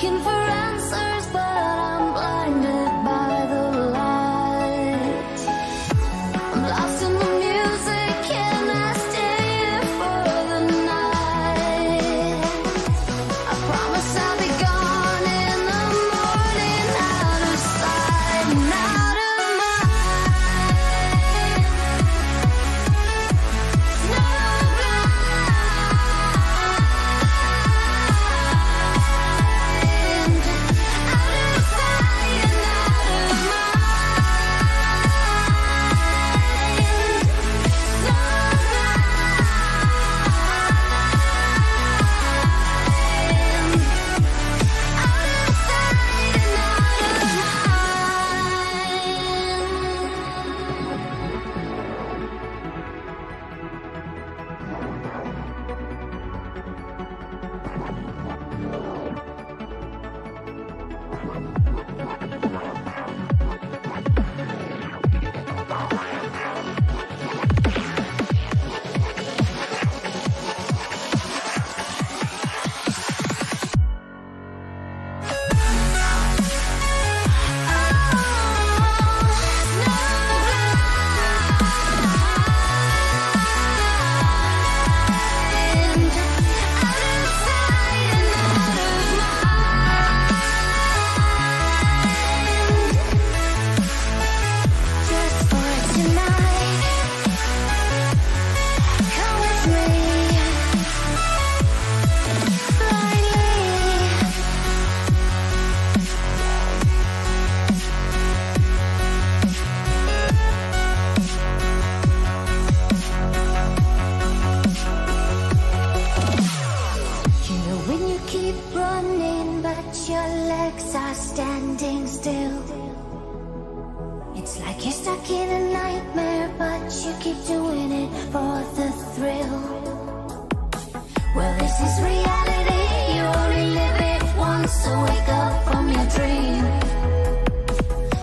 looking for answers, but I'm blinded by the light. I'm lost in the music, can I stay here for the night? I promise I'll be gone in the morning, out of sight and out of mind. No blind. Standing still. It's like you're stuck in a nightmare, but you keep doing it for the thrill. Well, this is reality, you only live it once, so wake up from your dream.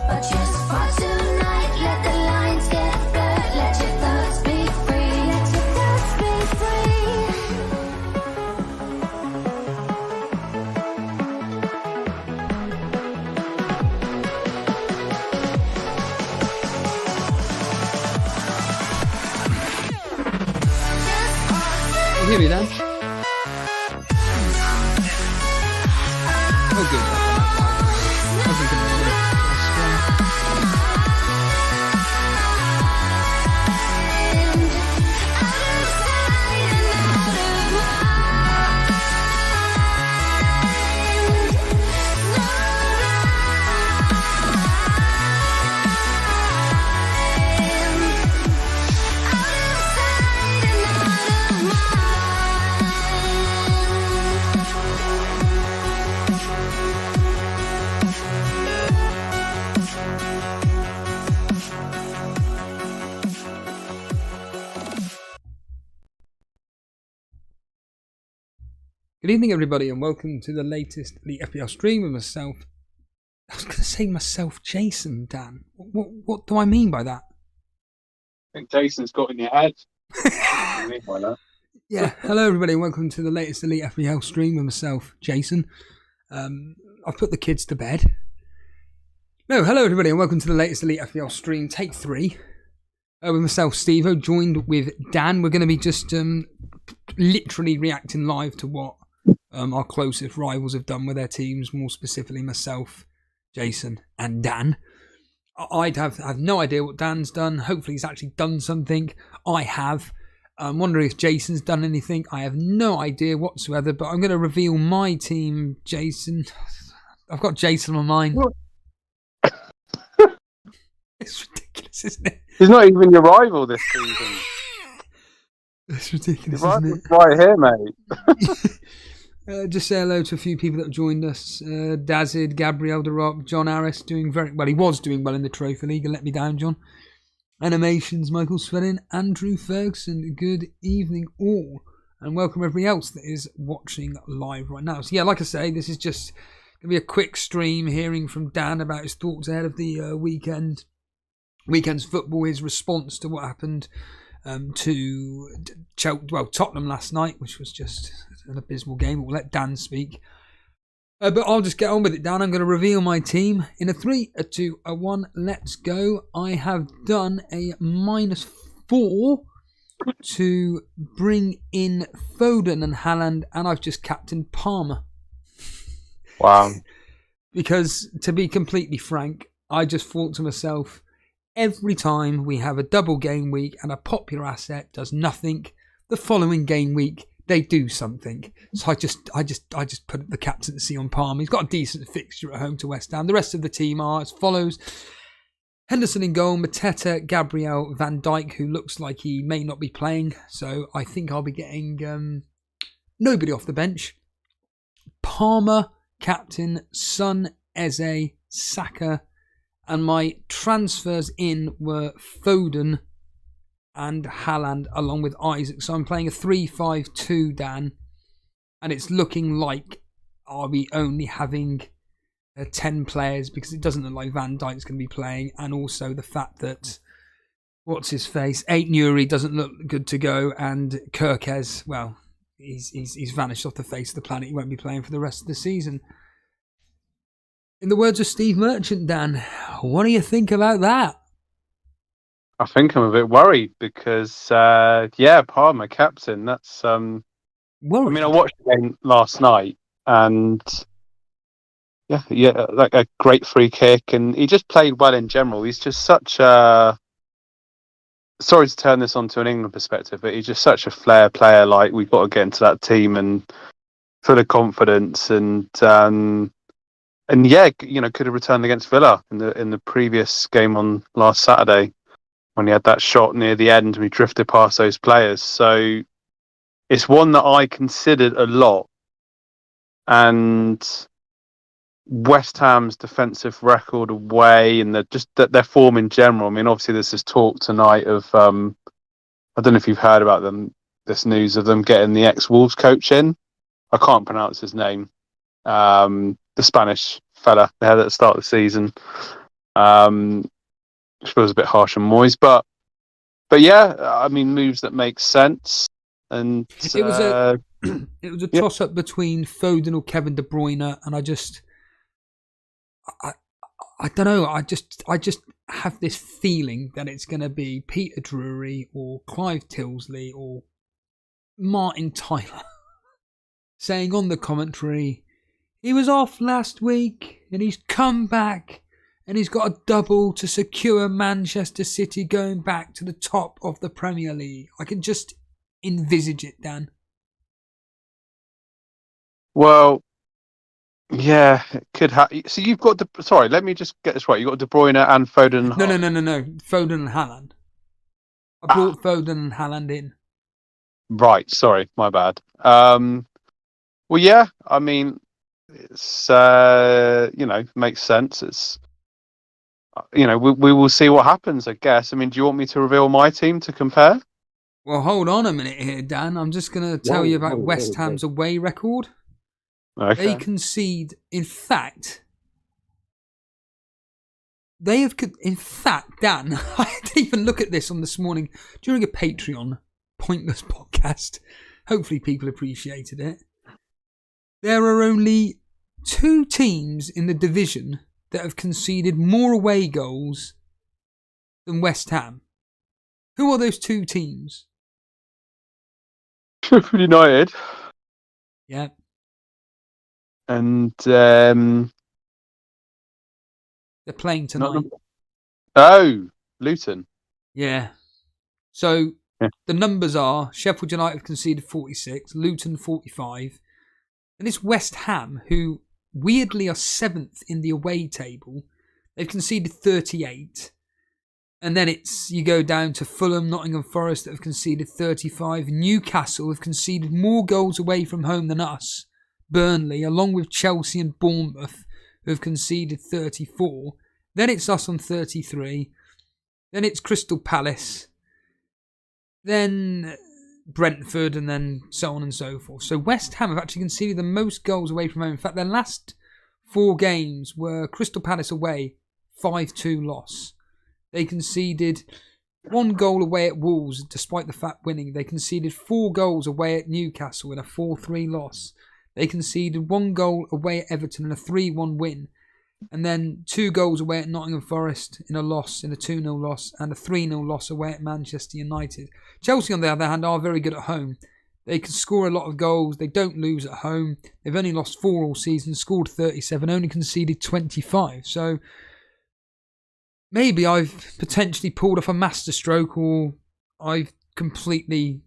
But just for tonight, let the lines get blurred, let your thoughts be free, let your thoughts be free. Hear me, Dan? Oh, good. Good evening, everybody, and welcome to the latest Elite FPL stream with myself. I was going to say myself, Jason, Dan. What do I mean by that? I think Jason's got in your head. What do you mean by that? Yeah, hello, everybody, and welcome to the latest Elite FPL stream with myself, Jason. I've put the kids to bed. No, hello, everybody, and welcome to the latest Elite FPL stream, take 3. With myself, Steve-O, joined with Dan. We're going to be just literally reacting live to what our closest rivals have done with their teams, more specifically myself, Jason and Dan. I'd have no idea what Dan's done. Hopefully he's actually done something. I have. I'm wondering if Jason's done anything. I have no idea whatsoever, but I'm going to reveal my team, Jason. I've got Jason on mine. It's ridiculous, isn't it? He's not even your rival this season. It's ridiculous, Your isn't it? rival's right here, mate. Just say hello to a few people that have joined us. Dazid, Gabriel De Rock, John Harris doing very well. He was doing well in the Trophy League, and let me down, John. Animations, Michael Swellin, Andrew Ferguson. Good evening, all, and welcome everybody else that is watching live right now. So yeah, like I say, this is just going to be a quick stream, hearing from Dan about his thoughts ahead of the weekend's football, his response to what happened to Tottenham last night, which was just an abysmal game. We'll let Dan speak. But I'll just get on with it, Dan. I'm going to reveal my team in a 3, a 2, a 1. Let's go. I have done a -4 to bring in Foden and Haaland, and I've just captained Palmer. Wow. Because, to be completely frank, I just thought to myself, every time we have a double game week and a popular asset does nothing, the following game week they do something. So I just put the captaincy on Palmer. He's got a decent fixture at home to West Ham. The rest of the team are as follows: Henderson in goal, Mateta, Gabriel, Van Dijk, who looks like he may not be playing. So I think I'll be getting nobody off the bench. Palmer, captain, Son, Eze, Saka, and my transfers in were Foden and Haaland along with Isaac. So I'm playing a 3-5-2, Dan, and it's looking like I'll be only having 10 players because it doesn't look like Van Dijk's going to be playing, and also the fact that what's his face, 8 Nuri doesn't look good to go, and Kirkez, well, he's vanished off the face of the planet. He won't be playing for the rest of the season. In the words of Steve Merchant, Dan, what do you think about that? I think I'm a bit worried because, Palmer captain. That's Worried? I mean, I watched the game last night, and like a great free kick, and he just played well in general. He's just such a. Sorry to turn this onto an England perspective, but he's just such a flair player. Like, we've got to get into that team and full of confidence, and could have returned against Villa in the previous game on last Saturday, when he had that shot near the end and we drifted past those players. So it's one that I considered a lot. And West Ham's defensive record away and their form in general. I mean, obviously there's this talk tonight of, I don't know if you've heard about this news of them getting the ex-Wolves coach in. I can't pronounce his name. The Spanish fella they had at the start of the season. Which feels a bit harsh on Moyes, but yeah, I mean, moves that make sense. And it was a toss up between Foden or Kevin De Bruyne, and I don't know. I just have this feeling that it's going to be Peter Drury or Clive Tilsley or Martin Tyler saying on the commentary, he was off last week and he's come back. And he's got a double to secure Manchester City going back to the top of the Premier League. I can just envisage it, Dan. Well, yeah, it could happen. So you've got sorry, let me just get this right. You've got De Bruyne and Foden. No. Foden and Haaland. I brought Foden and Haaland in. Right, sorry, my bad. Well, yeah, I mean, it's makes sense. It's we will see what happens, I guess. I mean, do you want me to reveal my team to compare? Well, hold on a minute here, Dan. I'm just going to tell you about West Ham's away record. Okay. They concede, in fact, Dan, I didn't even look at this on this morning during a Patreon pointless podcast. Hopefully people appreciated it. There are only 2 teams in the division that have conceded more away goals than West Ham. Who are those 2 teams? Sheffield United. Yeah. And they're playing tonight. Luton. Yeah. So the numbers are Sheffield United have conceded 46, Luton 45, and it's West Ham who weirdly are 7th in the away table. They've conceded 38. And then you go down to Fulham, Nottingham Forest that have conceded 35. Newcastle have conceded more goals away from home than us. Burnley, along with Chelsea and Bournemouth, who have conceded 34. Then it's us on 33. Then it's Crystal Palace. Then Brentford, and then so on and so forth. So West Ham have actually conceded the most goals away from home. In fact, their last 4 games were Crystal Palace away, 5-2 loss. They conceded 1 goal away at Wolves, despite the fact winning. They conceded 4 goals away at Newcastle in a 4-3 loss. They conceded 1 goal away at Everton in a 3-1 win, and then 2 goals away at Nottingham Forest in a 2-0 loss, and a 3-0 loss away at Manchester United. Chelsea, on the other hand, are very good at home. They can score a lot of goals. They don't lose at home. They've only lost 4 all season, scored 37, only conceded 25. So maybe I've potentially pulled off a masterstroke, or I've completely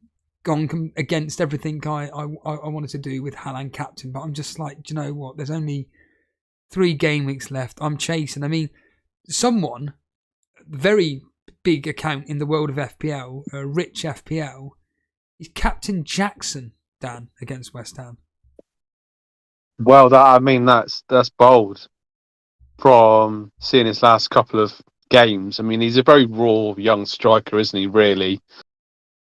gone against everything I wanted to do with Haaland captain. But I'm just like, do you know what? There's only 3 game weeks left. I'm chasing. I mean, someone, very big account in the world of FPL, Rich FPL, is Captain Jackson, Dan, against West Ham. Well, that's bold from seeing his last couple of games. I mean, he's a very raw young striker, isn't he? Really,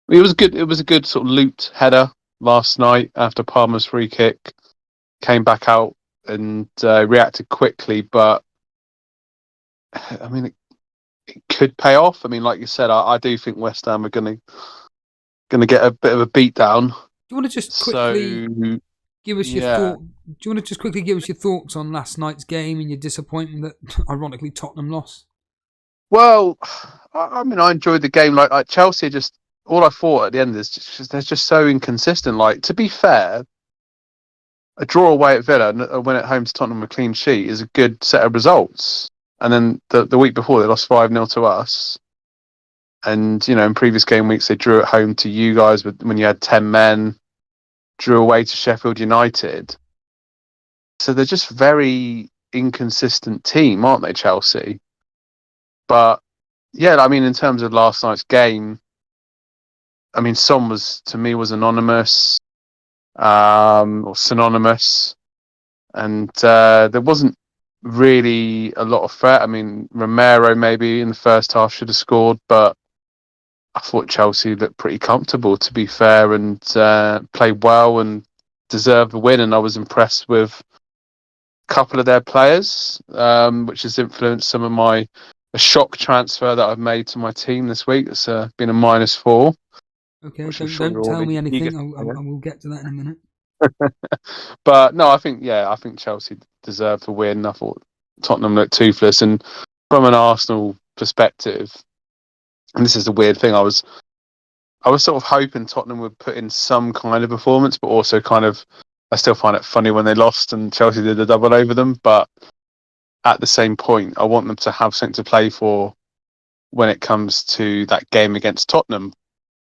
it was good. It was a good sort of looped header last night after Palmer's free kick. Came back out and reacted quickly, but I mean, it could pay off. I mean, like you said, I do think West Ham are going to get a bit of a beat down. Do you want to just quickly give us your thought? Do you want to just quickly give us your thoughts on last night's game and your disappointment that, ironically, Tottenham lost? Well, I mean, I enjoyed the game. Like Chelsea, just all I thought at the end is they're just so inconsistent. Like, to be fair, a draw away at Villa and a win at home to Tottenham with a clean sheet is a good set of results. And then the week before, they lost 5-0 to us. And, you know, in previous game weeks, they drew at home to you guys when you had 10 men, drew away to Sheffield United. So they're just very inconsistent team, aren't they, Chelsea? But, yeah, I mean, in terms of last night's game, I mean, Son was anonymous, or synonymous. And there wasn't really a lot of threat. I mean, Romero maybe in the first half should have scored, but I thought Chelsea looked pretty comfortable, to be fair, and played well and deserved the win. And I was impressed with a couple of their players, which has influenced some of a shock transfer that I've made to my team this week. It's been a -4. Okay, don't tell me anything. I will get to that in a minute. But no, I think Chelsea deserved the win. I thought Tottenham looked toothless, and from an Arsenal perspective, and this is the weird thing, I was sort of hoping Tottenham would put in some kind of performance, but also kind of, I still find it funny when they lost and Chelsea did a double over them. But at the same point, I want them to have something to play for when it comes to that game against Tottenham.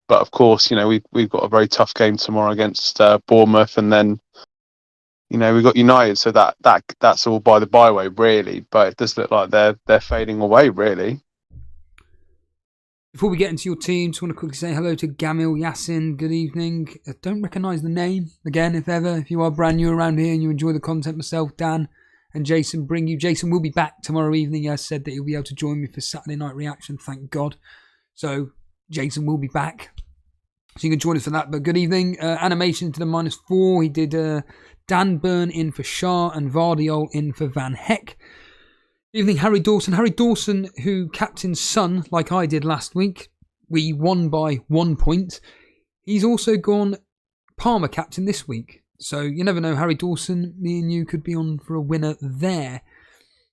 But of course, you know, we've got a very tough game tomorrow against Bournemouth, and then, you know, we've got United. So that's all by the byway, really. But it does look like they're fading away, really. Before we get into your team, just want to quickly say hello to Gamil Yassin. Good evening. I don't recognise the name. Again, if you are brand new around here and you enjoy the content, myself, Dan and Jason bring you. Jason will be back tomorrow evening. He has said that he'll be able to join me for Saturday night reaction, thank God. So Jason will be back, so you can join us for that. But good evening. Animation to the -4. He did Dan Burn in for Shah and Vardiol in for Van Heck. Evening, Harry Dawson. Harry Dawson, who captained Son like I did last week. We won by 1 point. He's also gone Palmer captain this week. So you never know, Harry Dawson, me and you could be on for a winner there.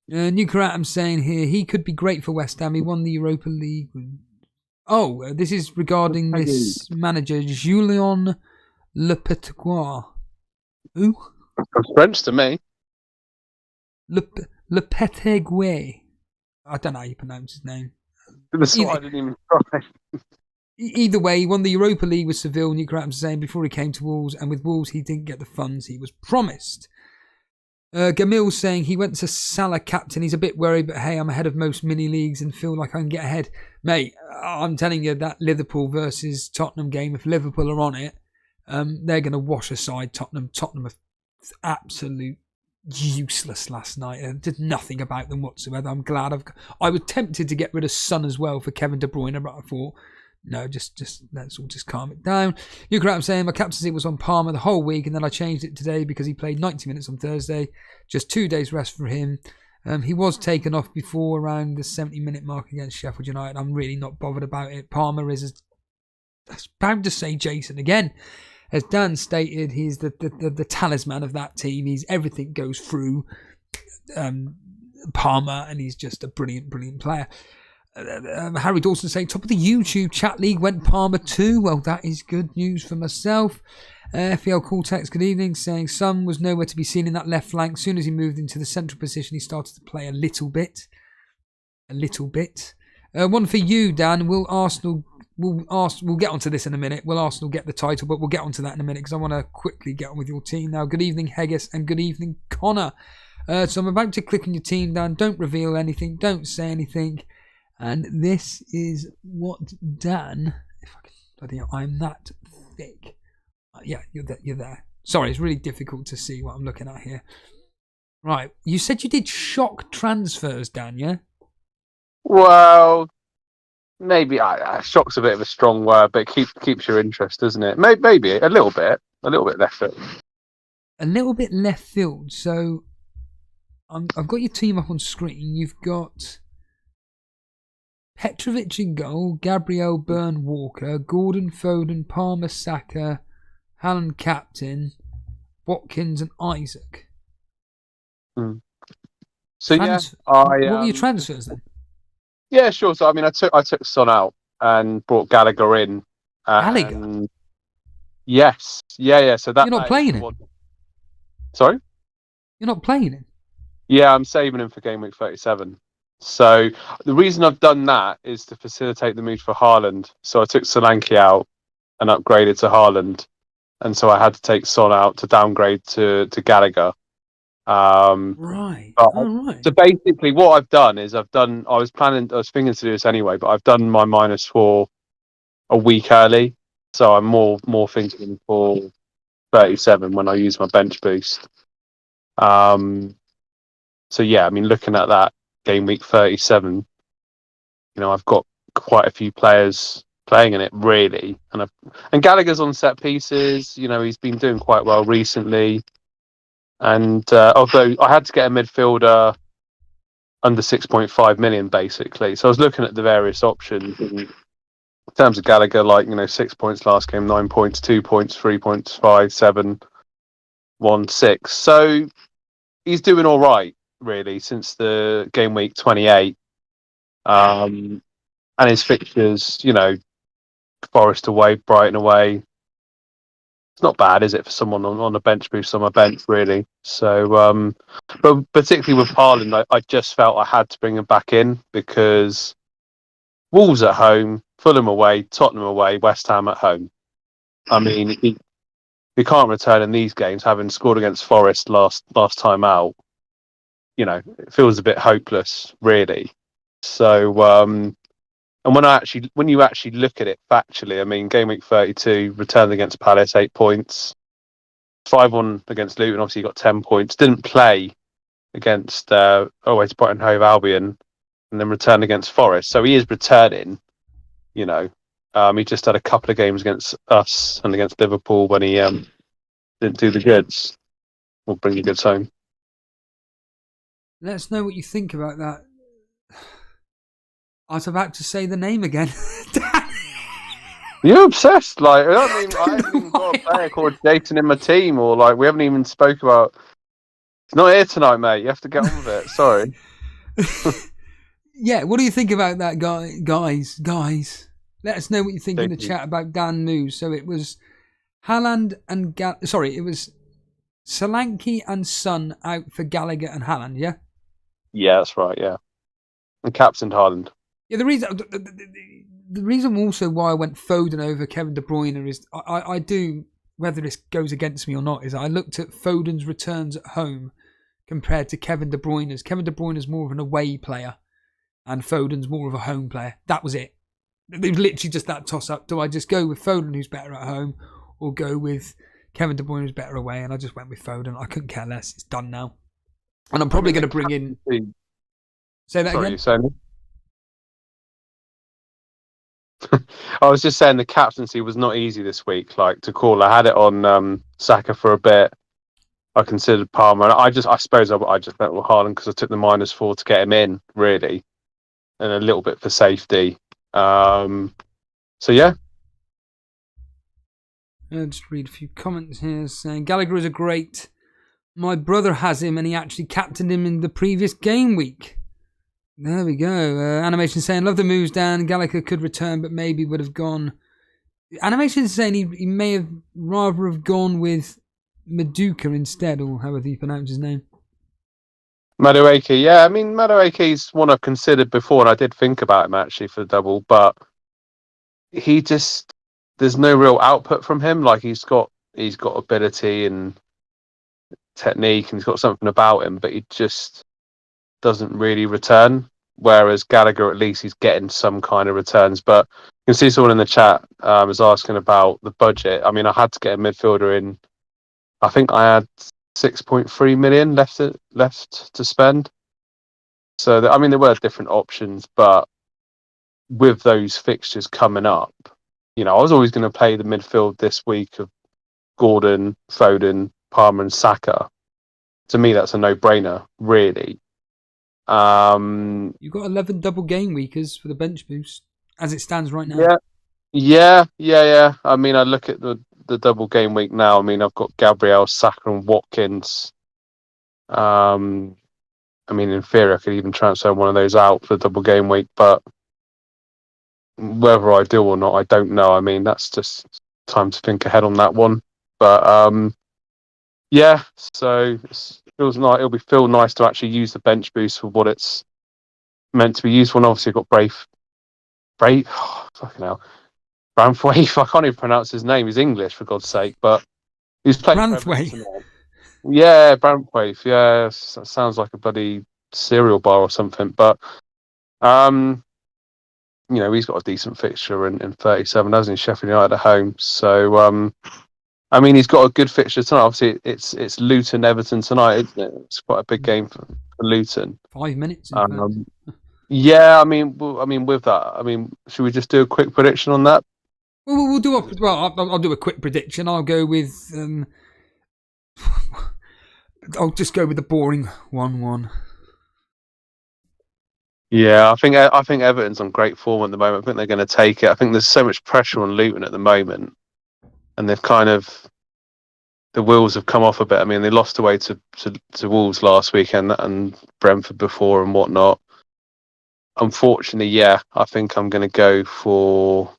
New Karatam saying here, he could be great for West Ham. He won the Europa League. Oh, this is regarding this manager, Julien Lopetegui. Who? That's French to me. Lopetegui. I don't know how you pronounce his name. That's what I didn't even try. Either way, he won the Europa League with Seville, New Karatam saying, before he came to Wolves, and with Wolves he didn't get the funds he was promised. Gamil saying he went to Salah captain. He's a bit worried, but hey, I'm ahead of most mini leagues and feel like I can get ahead. Mate, I'm telling you, that Liverpool versus Tottenham game, if Liverpool are on it, they're going to wash aside Tottenham. Tottenham are absolute useless last night. I did nothing about them whatsoever. I'm glad I was tempted to get rid of Son as well for Kevin De Bruyne, but I thought, no, just let's all just calm it down. I'm saying my captaincy was on Palmer the whole week, and then I changed it today because he played 90 minutes on Thursday. Just 2 days rest for him. He was taken off before around the 70-minute mark against Sheffield United. I'm really not bothered about it. Palmer is, I was bound to say Jason again. As Dan stated, he's the talisman of that team. Everything goes through Palmer, and he's just a brilliant player. Harry Dawson saying, top of the YouTube chat league went Palmer too. Well, that is good news for myself. FPL Call text, good evening, saying Son was nowhere to be seen in that left flank. As soon as he moved into the central position, he started to play a little bit. One for you, Dan. We'll get onto this in a minute. Will Arsenal get the title? But we'll get onto that in a minute because I want to quickly get on with your team now. Good evening, Heggis, and good evening, Connor. So I'm about to click on your team, Dan. Don't reveal anything. Don't say anything. And this is what Dan. If I can, bloody hell, I'm that thick. Yeah, you're there. Sorry, it's really difficult to see what I'm looking at here. Right, you said you did shock transfers, Dan, yeah? Well, maybe shock's a bit of a strong word, but it keeps your interest, doesn't it? Maybe a little bit left field. A little bit left field. So I've got your team up on screen. You've got Petrovic in goal, Gabriel, Byrne, Walker, Gordon, Foden, Palmer, Saka, Haaland captain, Watkins and Isaac. So what were your transfers then? Yeah, sure. So I mean, I took Son out and brought Gallagher in. Gallagher? Yes. Yeah. So that you're not playing him. Sorry, you're not playing him. Yeah, I'm saving him for Gameweek 37. So the reason I've done that is to facilitate the move for Haaland. So I took Solanke out and upgraded to Haaland, and so I had to take Son out to downgrade to Gallagher. Right. So basically, what I've done is I was thinking to do this anyway, but I've done my -4 a week early, so I'm more thinking for 37 when I use my bench boost. So yeah, I mean, looking at that game week 37, I've got quite a few players playing in it really, and Gallagher's on set pieces. He's been doing quite well recently, and although I had to get a midfielder under 6.5 million basically, so I was looking at the various options. And in terms of Gallagher, 6 points last game, 9 points, 2 points, 3 points, 5, 7, 1, 6. So he's doing all right, really, since the game week 28. And his fixtures, Forest away, Brighton away. It's not bad, is it, for someone on a bench boost on my bench, really? So, but particularly with Haaland, I just felt I had to bring him back in because Wolves at home, Fulham away, Tottenham away, West Ham at home. I mean, he can't return in these games, having scored against Forest last time out. It feels a bit hopeless, really. So, and when you actually look at it factually, I mean, game week 32 returned against Palace, 8 points, 5-1 against Luton. Obviously, he got 10 points. Didn't play against away to Brighton Hove Albion, and then returned against Forest. So he is returning. He just had a couple of games against us and against Liverpool when he didn't do the goods or bring the goods home. Let us know what you think about that. I was about to say the name again. You're obsessed. I haven't even got a player called Jason in my team, or we haven't even spoke about. He's not here tonight, mate. You have to get on with it. Sorry. Yeah, what do you think about that, guys? Let us know what you think in the chat about Dan moves. So it was Haaland and it was Solanke and Son out for Gallagher and Haaland. Yeah. Yeah, that's right. Yeah, and captained Haaland. Yeah, the reason also why I went Foden over Kevin De Bruyne is I do, whether this goes against me or not, is I looked at Foden's returns at home compared to Kevin De Bruyne's. Kevin De Bruyne is more of an away player, and Foden's more of a home player. That was it. It was literally just that toss-up. Do I just go with Foden, who's better at home, or go with Kevin De Bruyne, who's better away? And I just went with Foden. I couldn't care less. It's done now. And I'm probably going to bring in... Say that again? I was just saying the captaincy was not easy this week, to call. I had it on Saka for a bit. I considered Palmer, and I suppose I just went with Haaland because I took the -4 to get him in, really, and a little bit for safety. So yeah. Just read a few comments here saying Gallagher is a great. My brother has him and he actually captained him in the previous game week. There we go. Animation saying, love the moves, Dan. Gallagher could return, but maybe would have gone. Animation saying he may have rather have gone with Maduka instead, or however you pronounce his name. Madueke, yeah. I mean, Madueke's one I've considered before, and I did think about him actually for the double, but there's no real output from him. Like he's got ability and technique, and he's got something about him, but he just doesn't really return. Whereas Gallagher, at least he's getting some kind of returns. But you can see someone in the chat was asking about the budget. I mean, I had to get a midfielder in. I think I had 6.3 million left to spend. So I mean, there were different options, but with those fixtures coming up, I was always going to play the midfield this week of Gordon, Foden, Palmer, and Saka. To me, that's a no-brainer, really. You've got 11 double game weekers for the bench boost as it stands right now. Yeah. I mean, I look at the double game week now. I mean, I've got Gabriel, Saka, and Watkins. I mean, in theory, I could even transfer one of those out for the double game week, but whether I do or not, I don't know. I mean, that's just time to think ahead on that one. But yeah, so feels nice. It'll feel nice to actually use the bench boost for what it's meant to be used for. And obviously, I've got Brave. Oh, fucking hell, Branthwaite. I can't even pronounce his name. He's English, for God's sake. But he's playing Branthwaite. Yeah, Branthwaite. Yeah, that sounds like a bloody cereal bar or something. But he's got a decent fixture in 37, hasn't he? Sheffield United at home. So I mean, he's got a good fixture tonight. Obviously, it's Luton Everton tonight, isn't it? It's quite a big game for Luton. 5 minutes. Yeah, I mean, with that, I mean, should we just do a quick prediction on that? We'll do I'll do a quick prediction. I'll go with. I'll just go with the boring 1-1. Yeah, I think Everton's on great form at the moment. I think they're going to take it. I think there's so much pressure on Luton at the moment, and they've the wheels have come off a bit. I mean, they lost away to Wolves last weekend and Brentford before and whatnot. Unfortunately, yeah, I think I'm going to go for.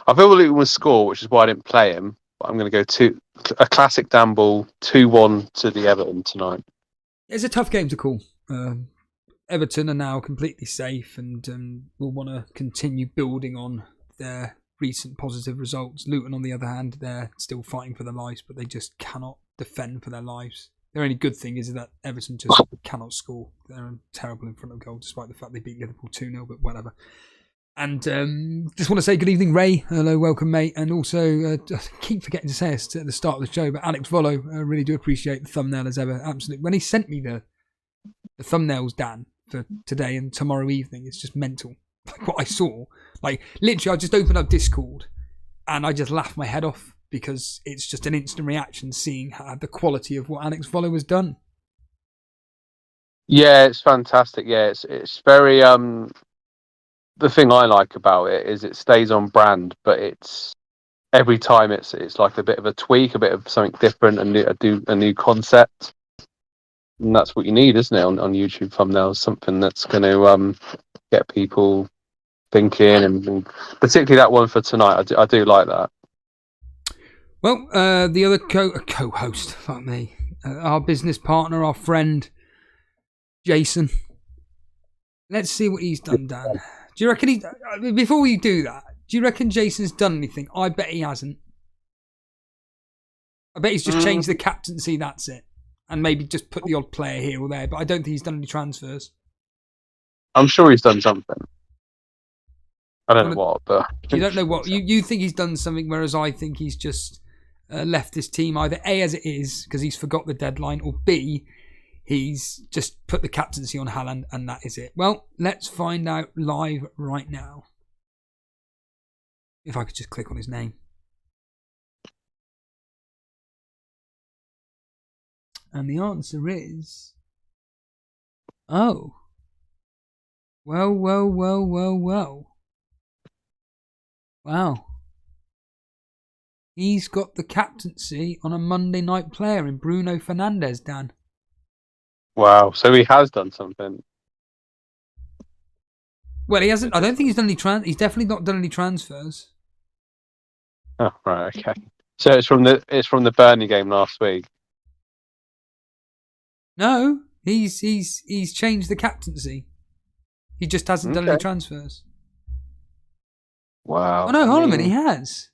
I feel Luton will score, which is why I didn't play him. But I'm going to go a classic Dan ball 2-1 to the Everton tonight. It's a tough game to call. Everton are now completely safe and will want to continue building on their recent positive results. Luton, on the other hand, they're still fighting for their lives, but they just cannot defend for their lives. Their only good thing is that Everton just cannot score. They're terrible in front of goal, despite the fact they beat Liverpool 2-0, but whatever. And just want to say good evening, Ray. Hello, welcome, mate. And also, I keep forgetting to say this at the start of the show, but Alex Volo, I really do appreciate the thumbnail as ever. Absolutely. When he sent me the thumbnails, Dan, for today and tomorrow evening, it's just mental. Like what I saw. Like, literally, I just opened up Discord and I just laughed my head off because it's just an instant reaction seeing the quality of what Alex Volo has done. Yeah, it's fantastic. Yeah, it's very the thing I like about it is it stays on brand, but it's every time it's like a bit of a tweak, a bit of something different, a new concept, and that's what you need, isn't it? On YouTube thumbnails, something that's going to get people thinking, and particularly that one for tonight. I do like that. Well, the other co-host, fuck me, our business partner, our friend Jason. Let's see what he's done, Dan. Do you reckon before we do that, do you reckon Jason's done anything? I bet he hasn't. I bet he's just changed the captaincy, that's it. And maybe just put the odd player here or there, but I don't think he's done any transfers. I'm sure he's done something. I don't know what, but... You don't know what? You think he's done something, whereas I think he's just left his team either A, as it is, because he's forgot the deadline, or B, he's just put the captaincy on Haaland, and that is it. Well, let's find out live right now. If I could just click on his name. And the answer is... Oh. Well. Wow. He's got the captaincy on a Monday night player in Bruno Fernandes, Dan. Wow. So he has done something. Well, he hasn't. I don't think he's done any he's definitely not done any transfers. Oh, right. Okay. So it's from the Burnley game last week. No, he's changed the captaincy. He just hasn't done any transfers. Wow. Oh no, hold on a minute, he has.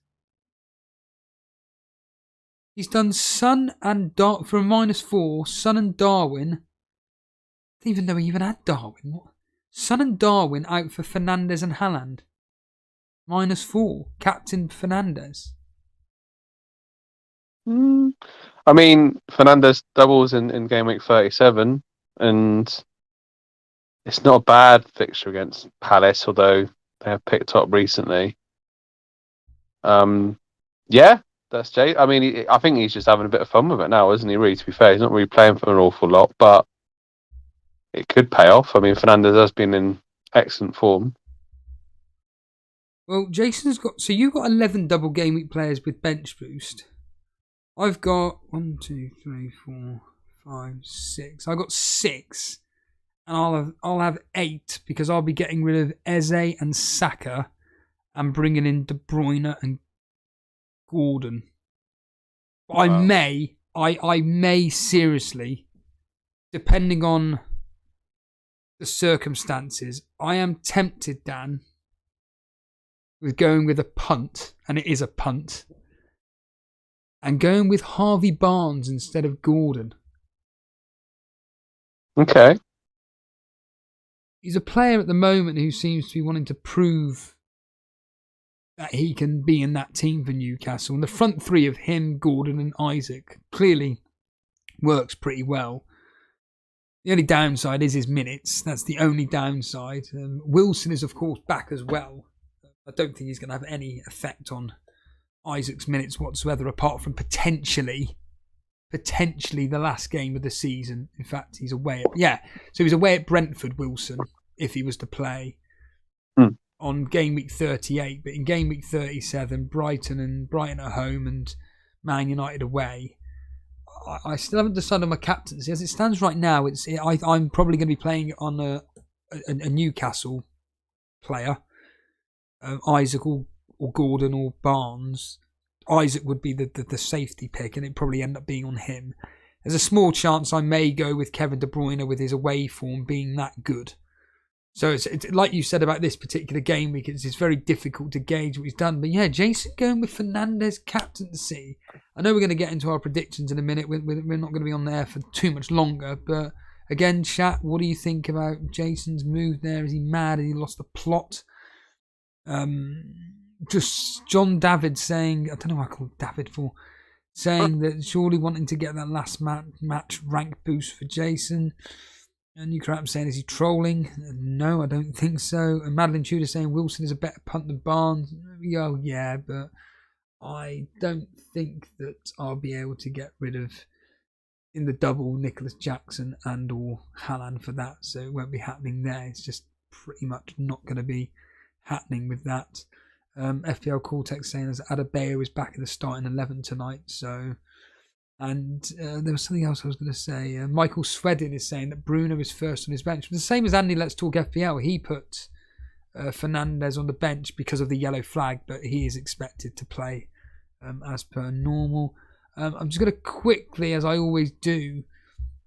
He's done Son and from -4, Son and Darwin. I didn't even know he even had Darwin. What? Son and Darwin out for Fernandes and Haaland. -4, Captain Fernandes. I mean, Fernandes doubles in game week 37, and it's not a bad fixture against Palace, although they have picked up recently. Yeah, that's Jay. I mean, I think he's just having a bit of fun with it now, isn't he? Really, to be fair, he's not really playing for an awful lot, but it could pay off. I mean, Fernandes has been in excellent form. Well, Jason's got... So you've got 11 double game week players with bench boost. I've got 1, 2, 3, 4, 5, 6. I've got 6. And I'll have 8 because I'll be getting rid of Eze and Saka and bringing in De Bruyne and Gordon. Wow. I may seriously, depending on the circumstances, I am tempted, Dan, with going with a punt, and it is a punt, and going with Harvey Barnes instead of Gordon. Okay. He's a player at the moment who seems to be wanting to prove that he can be in that team for Newcastle. And the front three of him, Gordon and Isaac clearly works pretty well. The only downside is his minutes. That's the only downside. Wilson is, of course, back as well. I don't think he's going to have any effect on Isaac's minutes whatsoever, apart from potentially the last game of the season. In fact, he's away so he's away at Brentford, Wilson, if he was to play on game week 38. But in game week 37, Brighton at home and Man United away. I still haven't decided on my captaincy. As it stands right now, I'm probably going to be playing on a Newcastle player, Isaac or Gordon or Barnes. Isaac would be the safety pick, and it'd probably end up being on him. There's a small chance I may go with Kevin De Bruyne with his away form being that good. So it's like you said about this particular game week, it's very difficult to gauge what he's done. But yeah, Jason going with Fernandes captaincy. I know we're going to get into our predictions in a minute. We're not going to be on there for too much longer. But again, chat, what do you think about Jason's move there? Is he mad? Has he lost the plot? Just John David saying, I don't know what I call David for, saying that surely wanting to get that last match rank boost for Jason. And you crap saying, is he trolling? No, I don't think so. And Madeline Tudor saying Wilson is a better punt than Barnes. Oh, yeah, but I don't think that I'll be able to get rid of, in the double, Nicholas Jackson and or Haaland for that. So it won't be happening there. It's just pretty much not going to be happening with that. FPL Call text saying that Adebayo is back in the starting 11 tonight. So... And there was something else I was going to say. Michael Swedin is saying that Bruno is first on his bench. The same as Andy Let's Talk FPL. He put Fernandes on the bench because of the yellow flag, but he is expected to play as per normal. I'm just going to quickly, as I always do,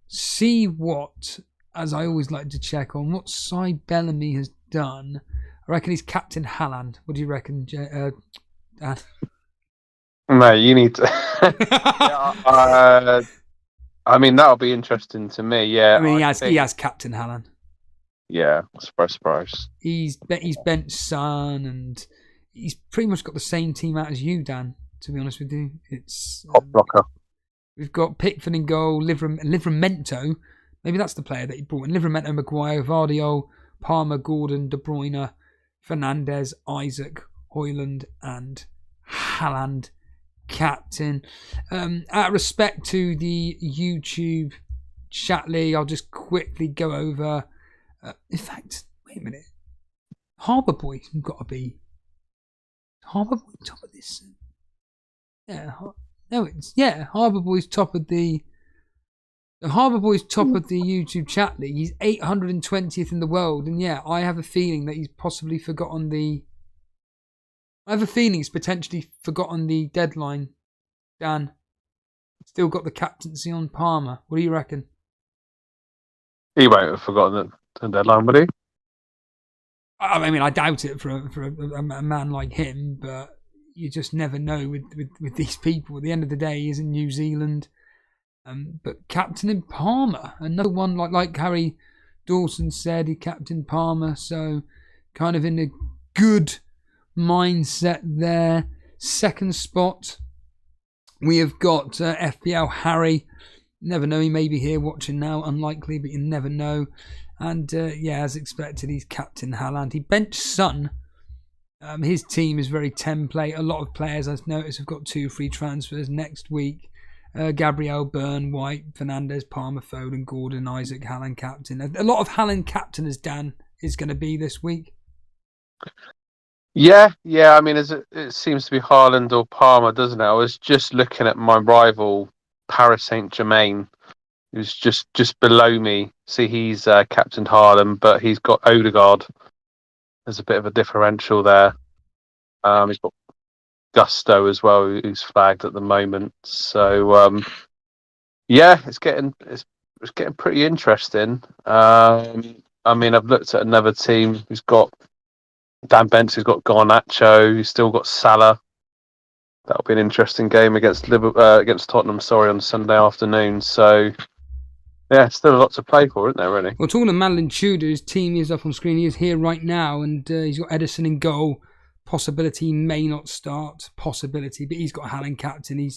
see what, as I always like to check on, what Cy Bellamy has done. I reckon he's Captain Haaland. What do you reckon, Dan? Mate, you need to. I mean, that'll be interesting to me. Yeah, I mean, he has Captain Haaland. Yeah, surprise. He's benched Son, and he's pretty much got the same team out as you, Dan. To be honest with you, it's blocker. We've got Pickford in goal, Livramento. Maybe that's the player that he brought in. Livramento, Maguire, Vardiol, Palmer, Gordon, De Bruyne, Fernandes, Isaac, Højlund, and Haaland. Captain. Out of respect to the YouTube Chatley, I'll just quickly go over. In fact, wait a minute. Harbour Boy's got to be Harbour Boy top of this. Harbour Boy's top of the YouTube chat league. He's 820th in the world, and I have a feeling that he's possibly forgotten the. I have a feeling he's potentially forgotten the deadline. Dan, still got the captaincy on Palmer. What do you reckon? He won't have forgotten the deadline, would he? I mean, I doubt it for a man like him, but you just never know with these people. At the end of the day, he's in New Zealand. But captaining Palmer, another one like Harry Dawson said, he captained Palmer, so kind of in a good mindset there. Second spot, we have got FPL Harry. Never know, he may be here watching now, unlikely, but you never know. And as expected, he's captain Haaland. He benched Son. His team is very template. A lot of players I've noticed have got 2 free transfers next week. Gabriel, Byrne, White, Fernandez, Palmer, Foden, Gordon, Isaac, Haaland captain. A lot of Haaland captain as Dan is going to be this week. Yeah. I mean, it seems to be Haaland or Palmer, doesn't it? I was just looking at my rival, Paris Saint-Germain, who's just below me. See, he's captained Haaland, but he's got Odegaard. There's a bit of a differential there. He's got Gusto as well, who's flagged at the moment. So it's getting pretty interesting. I mean, I've looked at another team who's got Dan Bent's, who's got Garnacho, who's still got Salah. That'll be an interesting game against Tottenham. On Sunday afternoon. So still a lot to play for, isn't there? Really. Well, talking to Madeline Tudor, his team is up on screen. He is here right now, and he's got Edison in goal. Possibility, may not start. Possibility, but he's got Haaland captain. He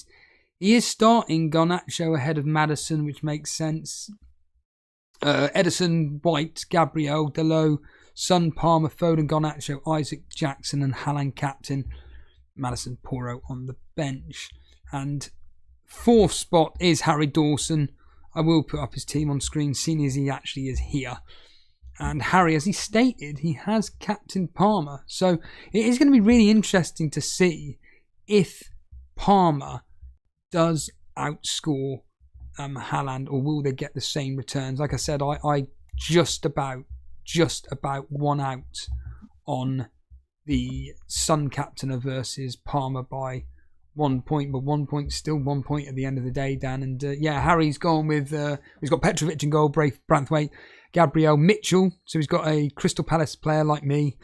is starting Garnacho ahead of Maddison, which makes sense. Edison, White, Gabriel, Dalot, Son, Palmer, Foden, Garnacho, Isaac, Jackson, and Haaland captain. Maddison, Porro on the bench. And fourth spot is Harry Dawson. I will put up his team on screen, seeing as he actually is here. And Harry, as he stated, he has captained Palmer. So it is going to be really interesting to see if Palmer does outscore Haaland, or will they get the same returns? Like I said, I just about won out on the Sun captainer versus Palmer by 1 point, but 1 point still 1 point at the end of the day, Dan. And Harry's gone with he's got Petrovic in goal, Branthwaite, Gabriel, Mitchell. So he's got a Crystal Palace player like me.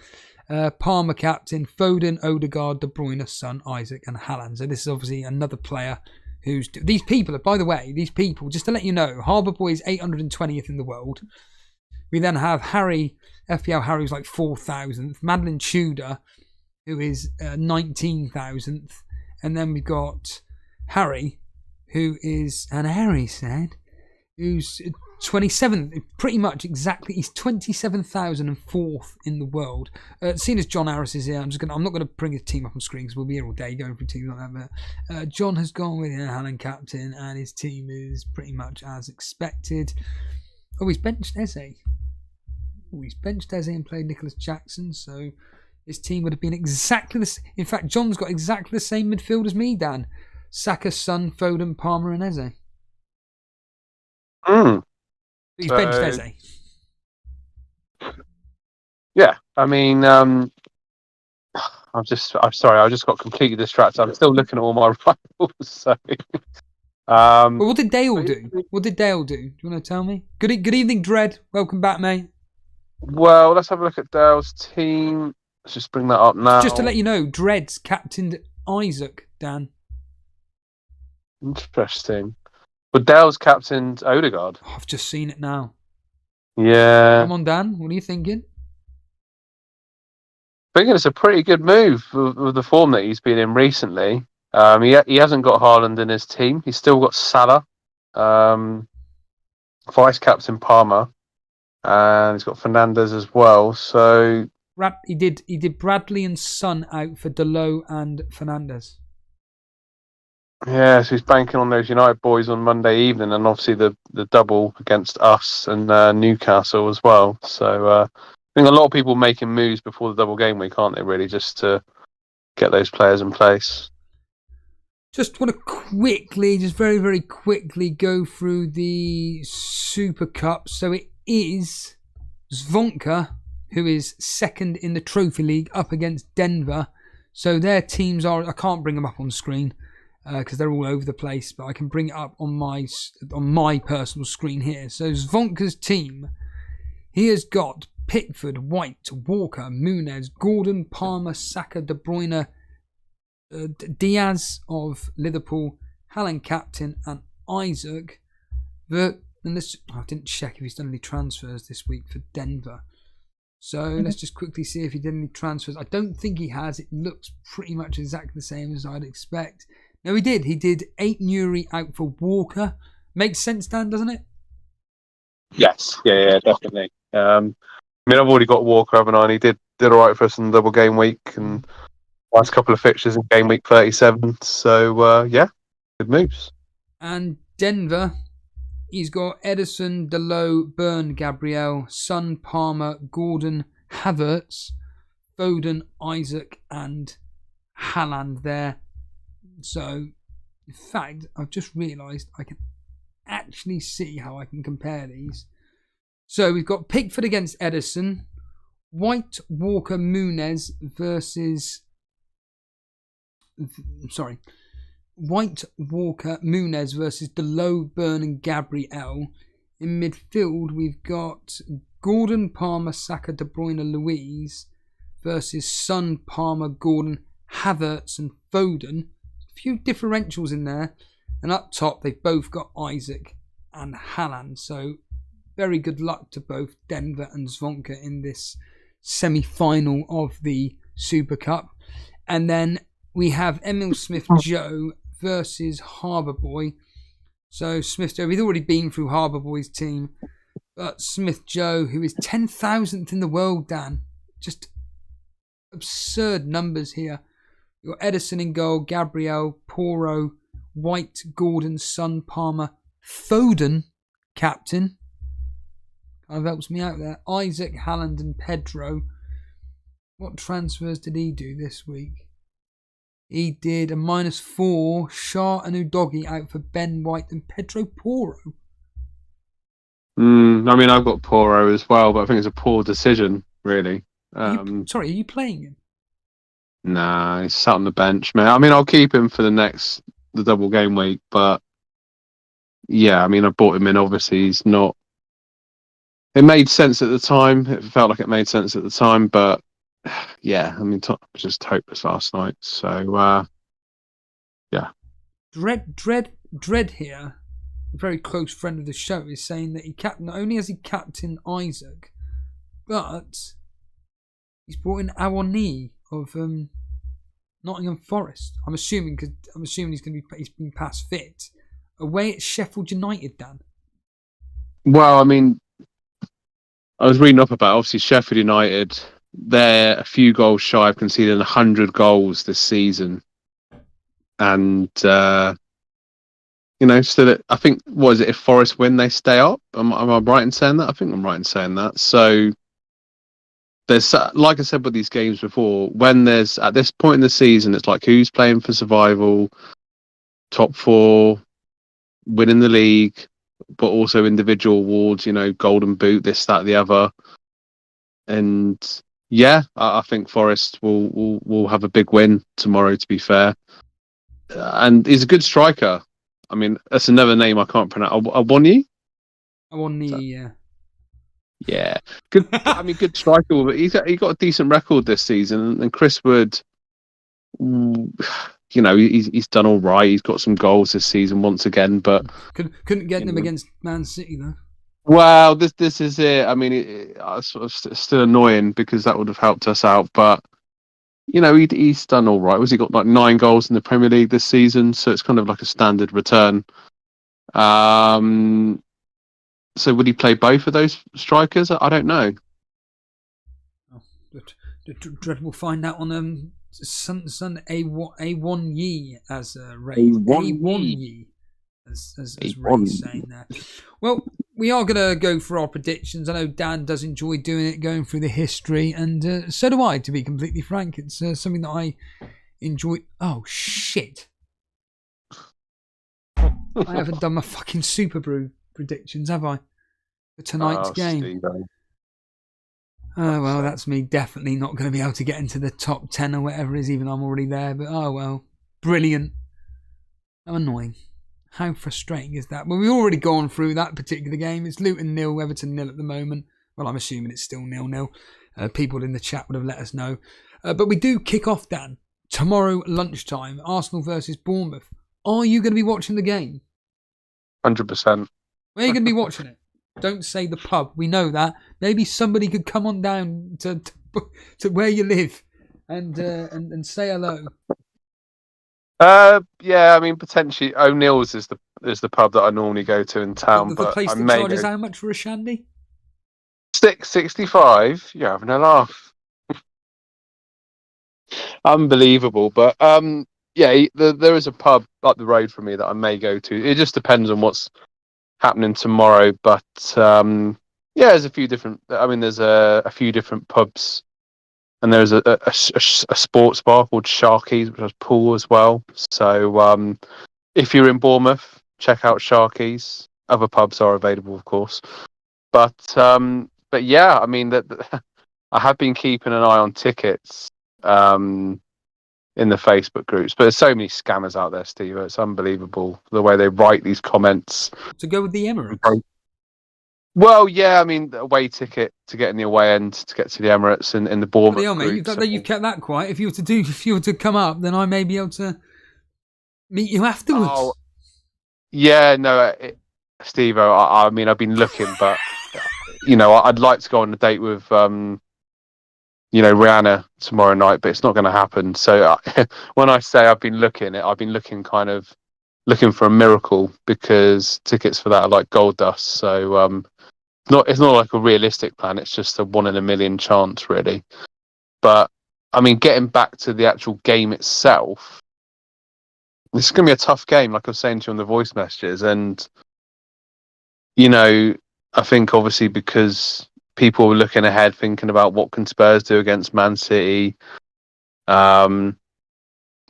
Palmer captain, Foden, Odegaard, De Bruyne, Son, Isaac, and Haaland. So this is obviously another player who's these people. By the way, these people, just to let you know, Harbour Boy is 820th in the world. We then have Harry, FPL Harry, who's like 4,000th. Madeline Tudor, who is 19,000th. And then we've got Harry, who is, and Harry said, who's 27th, pretty much exactly. He's 27,004th in the world. Seeing as John Harris is here, I'm not going to bring his team up on screen because we'll be here all day going through teams like that. But John has gone with Haaland captain, and his team is pretty much as expected. Oh, he's benched Eze. And played Nicholas Jackson, so his team would have been exactly the same. In fact, John's got exactly the same midfield as me, Dan. Saka, Son, Foden, Palmer, and Eze. He's benched Eze. Yeah, I mean, I'm sorry, I just got completely distracted. I'm still looking at all my rivals. So, well, what did Dale do? Do you want to tell me? Good evening, Dread. Welcome back, mate. Well, let's have a look at Dale's team. Let's just bring that up now. Just to let you know, Dread's captained Isaac, Dan. Interesting. But Dale's captained Odegaard. Oh, I've just seen it now. Yeah. Come on, Dan. What are you thinking? I think it's a pretty good move with the form that he's been in recently. He hasn't got Haaland in his team. He's still got Salah, vice captain Palmer, and he's got Fernandez as well. So he did Bradley and Son out for Dalot and Fernandez. Yeah, so he's banking on those United boys on Monday evening, and obviously the double against us and Newcastle as well. So I think a lot of people making moves before the double game week, aren't they? Really, just to get those players in place. Just want to quickly, just very, very quickly go through the Super Cup. So it is Zvonka, who is second in the Trophy League, up against Denver. So their teams are, I can't bring them up on screen because they're all over the place, but I can bring it up on my personal screen here. So Zvonka's team, he has got Pickford, White, Walker, Muniz, Gordon, Palmer, Saka, De Bruyne, Diaz of Liverpool, Haaland captain, and Isaac. I didn't check if he's done any transfers this week for Denver. So let's just quickly see if he did any transfers. I don't think he has. It looks pretty much exactly the same as I'd expect. No, he did. He did 8 Nuri out for Walker. Makes sense, Dan, doesn't it? Yes, yeah, definitely. I mean, I've already got Walker, haven't I? And he did all right for us in the double game week and last couple of fixtures in game week 37. So, yeah, good moves. And Denver, he's got Edison, Delo, Byrne, Gabriel, Son, Palmer, Gordon, Havertz, Foden, Isaac, and Haaland there. So, in fact, I've just realised I can actually see how I can compare these. So we've got Pickford against Edison, White, Walker, Muniz versus... White, Walker, Muniz versus Delo, Byrne and Gabriel. In midfield, we've got Gordon, Palmer, Saka, De Bruyne, Luiz versus Son, Palmer, Gordon, Havertz and Foden. A few differentials in there. And up top, they've both got Isaac and Haaland. So very good luck to both Denver and Zvonka in this semi-final of the Super Cup. And then we have Emil Smith-Joe versus Harbour Boy. So Smith-Joe, we've already been through Harbour Boy's team. But Smith-Joe, who is 10,000th in the world, Dan. Just absurd numbers here. You've got Edison in goal, Gabriel, Poro, White, Gordon, Son, Palmer, Foden, captain. Kind of helps me out there. Isaac, Haaland and Pedro. What transfers did he do this week? He did a -4. Shah and Udogi out for Ben White and Pedro Poro. I mean, I've got Poro as well, but I think it's a poor decision, really. Are you playing him? Nah, he's sat on the bench, man. I mean, I'll keep him for the double game week, but yeah, I mean, I bought him in. Obviously, he's not. It made sense at the time. It felt like it made sense at the time, but yeah, I mean, Tottenham was just hopeless last night. So, yeah. Dread here, a very close friend of the show, is saying that not only has he captained Isaac, but he's brought in Awani of Nottingham Forest. I'm assuming he's been past fit. Away at Sheffield United, Dan. Well, I mean, I was reading up about obviously Sheffield United. They're a few goals shy of conceding 100 goals this season, and still, I think if Forest win, they stay up. Am I right in saying that? I think I'm right in saying that. So there's, like I said with these games before, when there's at this point in the season, it's like who's playing for survival, top 4, winning the league, but also individual awards, Golden Boot, this, that, the other. And yeah, I think Forest will have a big win tomorrow, to be fair. And he's a good striker. I mean, that's another name I can't pronounce. Awani, yeah. Yeah, good. I mean, good striker. But he got a decent record this season. And Chris Wood, he's done all right. He's got some goals this season once again, but couldn't get them against Man City though. Well, this is it. I mean, it's sort of still annoying because that would have helped us out. But he's done all right. He got like 9 goals in the Premier League this season, so it's kind of like a standard return. So would he play both of those strikers? I don't know. Dread will find out on Sunday. A1 Yi as Ray. A1 Yi as Ray's saying there. Well, we are going to go for our predictions. I know Dan does enjoy doing it, going through the history, and so do I, to be completely frank. It's something that I enjoy. Oh, shit. I haven't done my fucking Super Brew predictions, have I? For tonight's game. Steve-o. Oh, well, that's me definitely not going to be able to get into the top 10 or whatever it is, even though I'm already there. But, oh, well. Brilliant. How annoying. How frustrating is that? Well, we've already gone through that particular game. It's Luton 0, Everton 0 at the moment. Well, I'm assuming it's still 0-0. People in the chat would have let us know. But we do kick off, Dan, tomorrow lunchtime, Arsenal versus Bournemouth. Are you going to be watching the game? 100%. Where are you going to be watching it? Don't say the pub. We know that. Maybe somebody could come on down to where you live and say hello. Yeah, I mean potentially O'Neill's is the pub that I normally go to in town. The but place I that may charges go how much for a shandy? $6.65. You're having a laugh. Unbelievable. But yeah, there is a pub up the road from me that I may go to. It just depends on what's happening tomorrow. But yeah, there's a few different. I mean, there's a few different pubs, and there's a sports bar called Sharky's, which has pool as well. So if you're in Bournemouth, check out Sharky's. Other pubs are available, of course. But yeah, I mean that I have been keeping an eye on tickets in the Facebook groups, but there's so many scammers out there, Steve. It's unbelievable the way they write these comments. To go with the Emirates. Well, yeah, I mean, the away ticket to get in the away end to get to the Emirates and in the Bournemouth group. You've kept that quiet. If you were to come up, then I may be able to meet you afterwards. Oh, yeah, no, Steve. I mean, I've been looking, but I'd like to go on a date with Rihanna tomorrow night, but it's not going to happen. So when I say I've been looking kind of looking for a miracle, because tickets for that are like gold dust. So it's not like a realistic plan. It's just a 1 in a million chance, really. But I mean, getting back to the actual game itself, this is going to be a tough game, like I was saying to you on the voice messages. And I think obviously because people were looking ahead, thinking about what can Spurs do against Man City.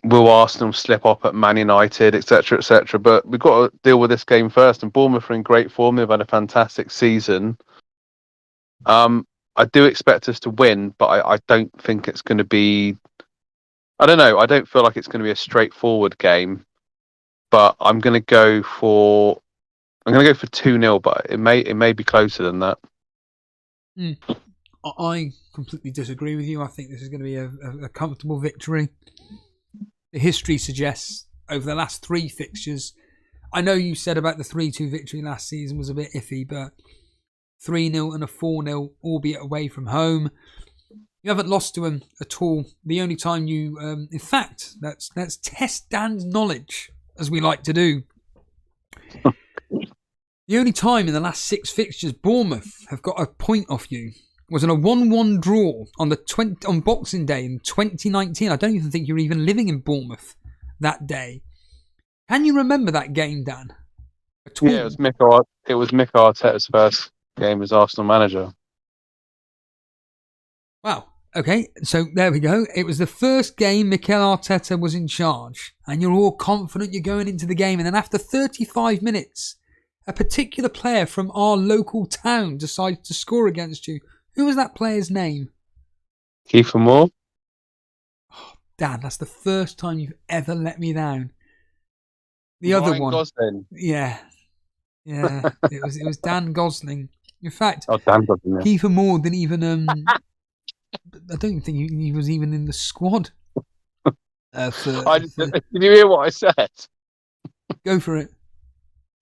Will Arsenal slip up at Man United, etc., etc. But we've got to deal with this game first. And Bournemouth are in great form. They've had a fantastic season. I do expect us to win, but I don't think it's going to be. I don't know. I don't feel like it's going to be a straightforward game. But I'm going to go for 2-0. But it may be closer than that. I completely disagree with you. I think this is going to be a comfortable victory. The history suggests over the last 3 fixtures, I know you said about the 3-2 victory last season was a bit iffy, but 3-0 and a 4-0, albeit away from home. You haven't lost to them at all. The only time you, in fact, let's test Dan's knowledge, as we like to do. The only time in the last 6 fixtures Bournemouth have got a point off you was in a 1-1 draw on Boxing Day in 2019. I don't even think you were even living in Bournemouth that day. Can you remember that game, Dan? Yeah, it was Mick Arteta's first game as Arsenal manager. Wow. Okay, so there we go. It was the first game Mikel Arteta was in charge, and you're all confident you're going into the game, and then after 35 minutes, a particular player from our local town decided to score against you. Who was that player's name? Kiefer Moore. Oh, Dan, that's the first time you've ever let me down. The Ryan other one. Gosling. Yeah. It was Dan Gosling. In fact, Dan Gosling. Yeah. Kiefer Moore didn't even. I don't think he was even in the squad. Did you hear what I said? Go for it.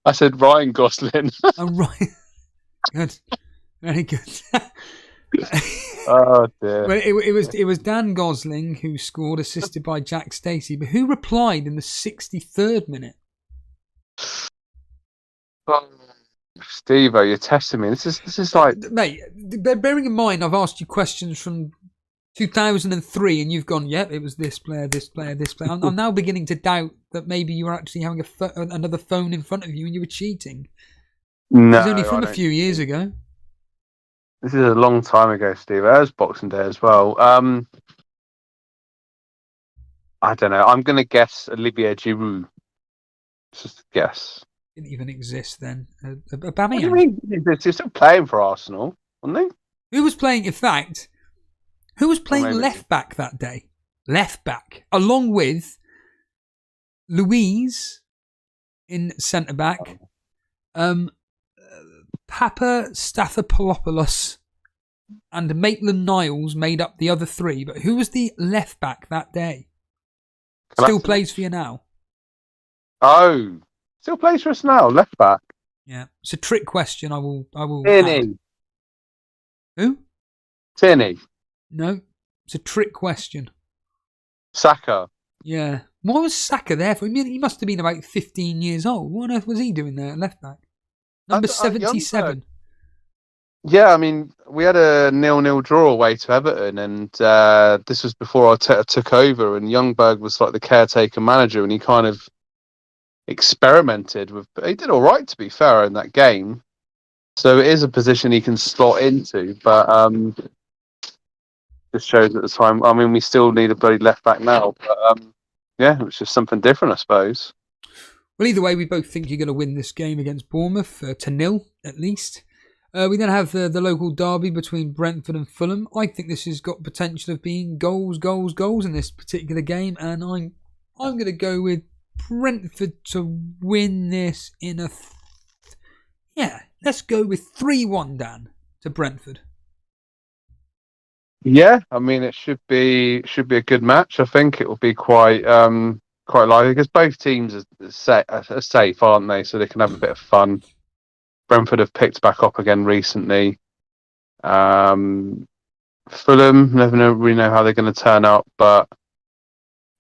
I said Ryan Gosling. Oh, right. Good. Very good. Oh dear. Well, it was Dan Gosling who scored, assisted by Jack Stacey. But who replied in the 63rd minute? Oh, Steve, you're testing me. This is like, mate. Bearing in mind, I've asked you questions from 2003, and you've gone, "Yep, it was this player, this player, this player." I'm now beginning to doubt that maybe you were actually having another phone in front of you and you were cheating. No, it was only from a few years ago. This is a long time ago, Steve. It was Boxing Day as well. I don't know. I'm going to guess Olivier Giroud. Just a guess. Didn't even exist then. What do you Aubameyang. mean? He's still playing for Arsenal, wasn't he? Who was playing? In fact, who was playing maybe- left back that day? Left back, along with Louise in centre back, Papa Stathopoulos and Maitland-Niles made up the other three. But who was the left back that day? Still Kolasinac. plays for you now. Oh, still plays for us now, left back. Yeah, it's a trick question. I will. Add. Tierney. Who? Tierney. No, it's a trick question. Saka. Yeah. Why was Saka there for? I mean, he must have been about 15 years old. What on earth was he doing there at left back? Number 77. Yeah, I mean, we had a 0-0 draw away to Everton, and this was before Arteta took over, and Youngberg was like the caretaker manager, and he kind of experimented with. He did all right, to be fair, in that game. So it is a position he can slot into, but just shows at the time. I mean, we still need a bloody left back now, but yeah, it was just something different, I suppose. Well, either way, we both think you're going to win this game against Bournemouth to 0 at least. We then have the local derby between Brentford and Fulham. I think this has got potential of being goals in this particular game, and I'm going to go with Brentford to win this in a. Yeah, let's go with 3-1, Dan, to Brentford. Yeah, I mean, it should be a good match. I think it will be quite lively because both teams are safe, aren't they? So they can have a bit of fun. Brentford have picked back up again recently. Fulham, never really know how they're going to turn up, but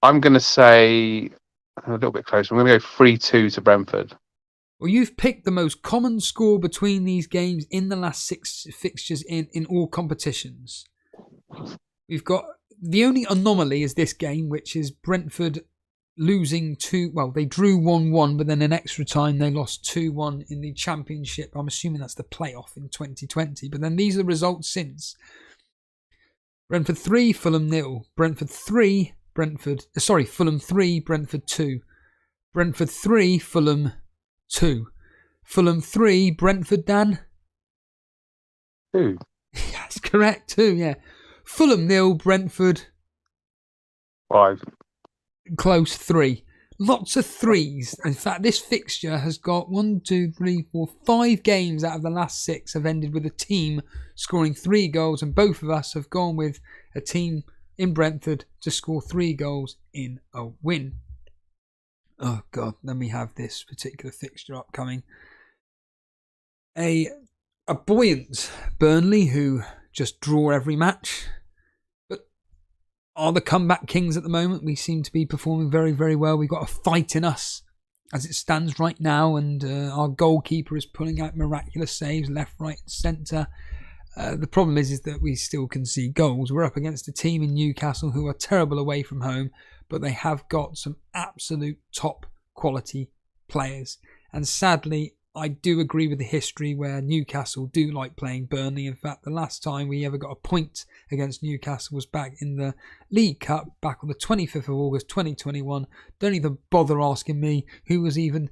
I'm going to say a little bit closer. I'm going to go 3-2 to Brentford. Well, you've picked the most common score between these games in the last 6 fixtures in all competitions. We've got the only anomaly is this game, which is Brentford losing they drew 1-1, but then in extra time they lost 2-1 in the Championship. I'm assuming that's the playoff in 2020. But then these are the results since. Brentford 3, Fulham 0. Fulham 3, Brentford 2. Brentford 3, Fulham 2. Fulham 3, Brentford, Dan? 2. That's correct, 2, yeah. Fulham 0, Brentford 5. Close, 3. Lots of threes. In fact, this fixture has got 5 games out of the last 6 have ended with a team scoring 3 goals, and both of us have gone with a team in Brentford to score 3 goals in a win. Oh God, then we have this particular fixture upcoming. A buoyant Burnley who just draw every match, but are the comeback kings at the moment. We seem to be performing very, very well. We've got a fight in us as it stands right now, and our goalkeeper is pulling out miraculous saves left, right and centre. The problem is that we still concede goals. We're up against a team in Newcastle who are terrible away from home, but they have got some absolute top quality players. And sadly, I do agree with the history where Newcastle do like playing Burnley. In fact, the last time we ever got a point against Newcastle was back in the League Cup, back on the 25th of August 2021. Don't even bother asking me who was even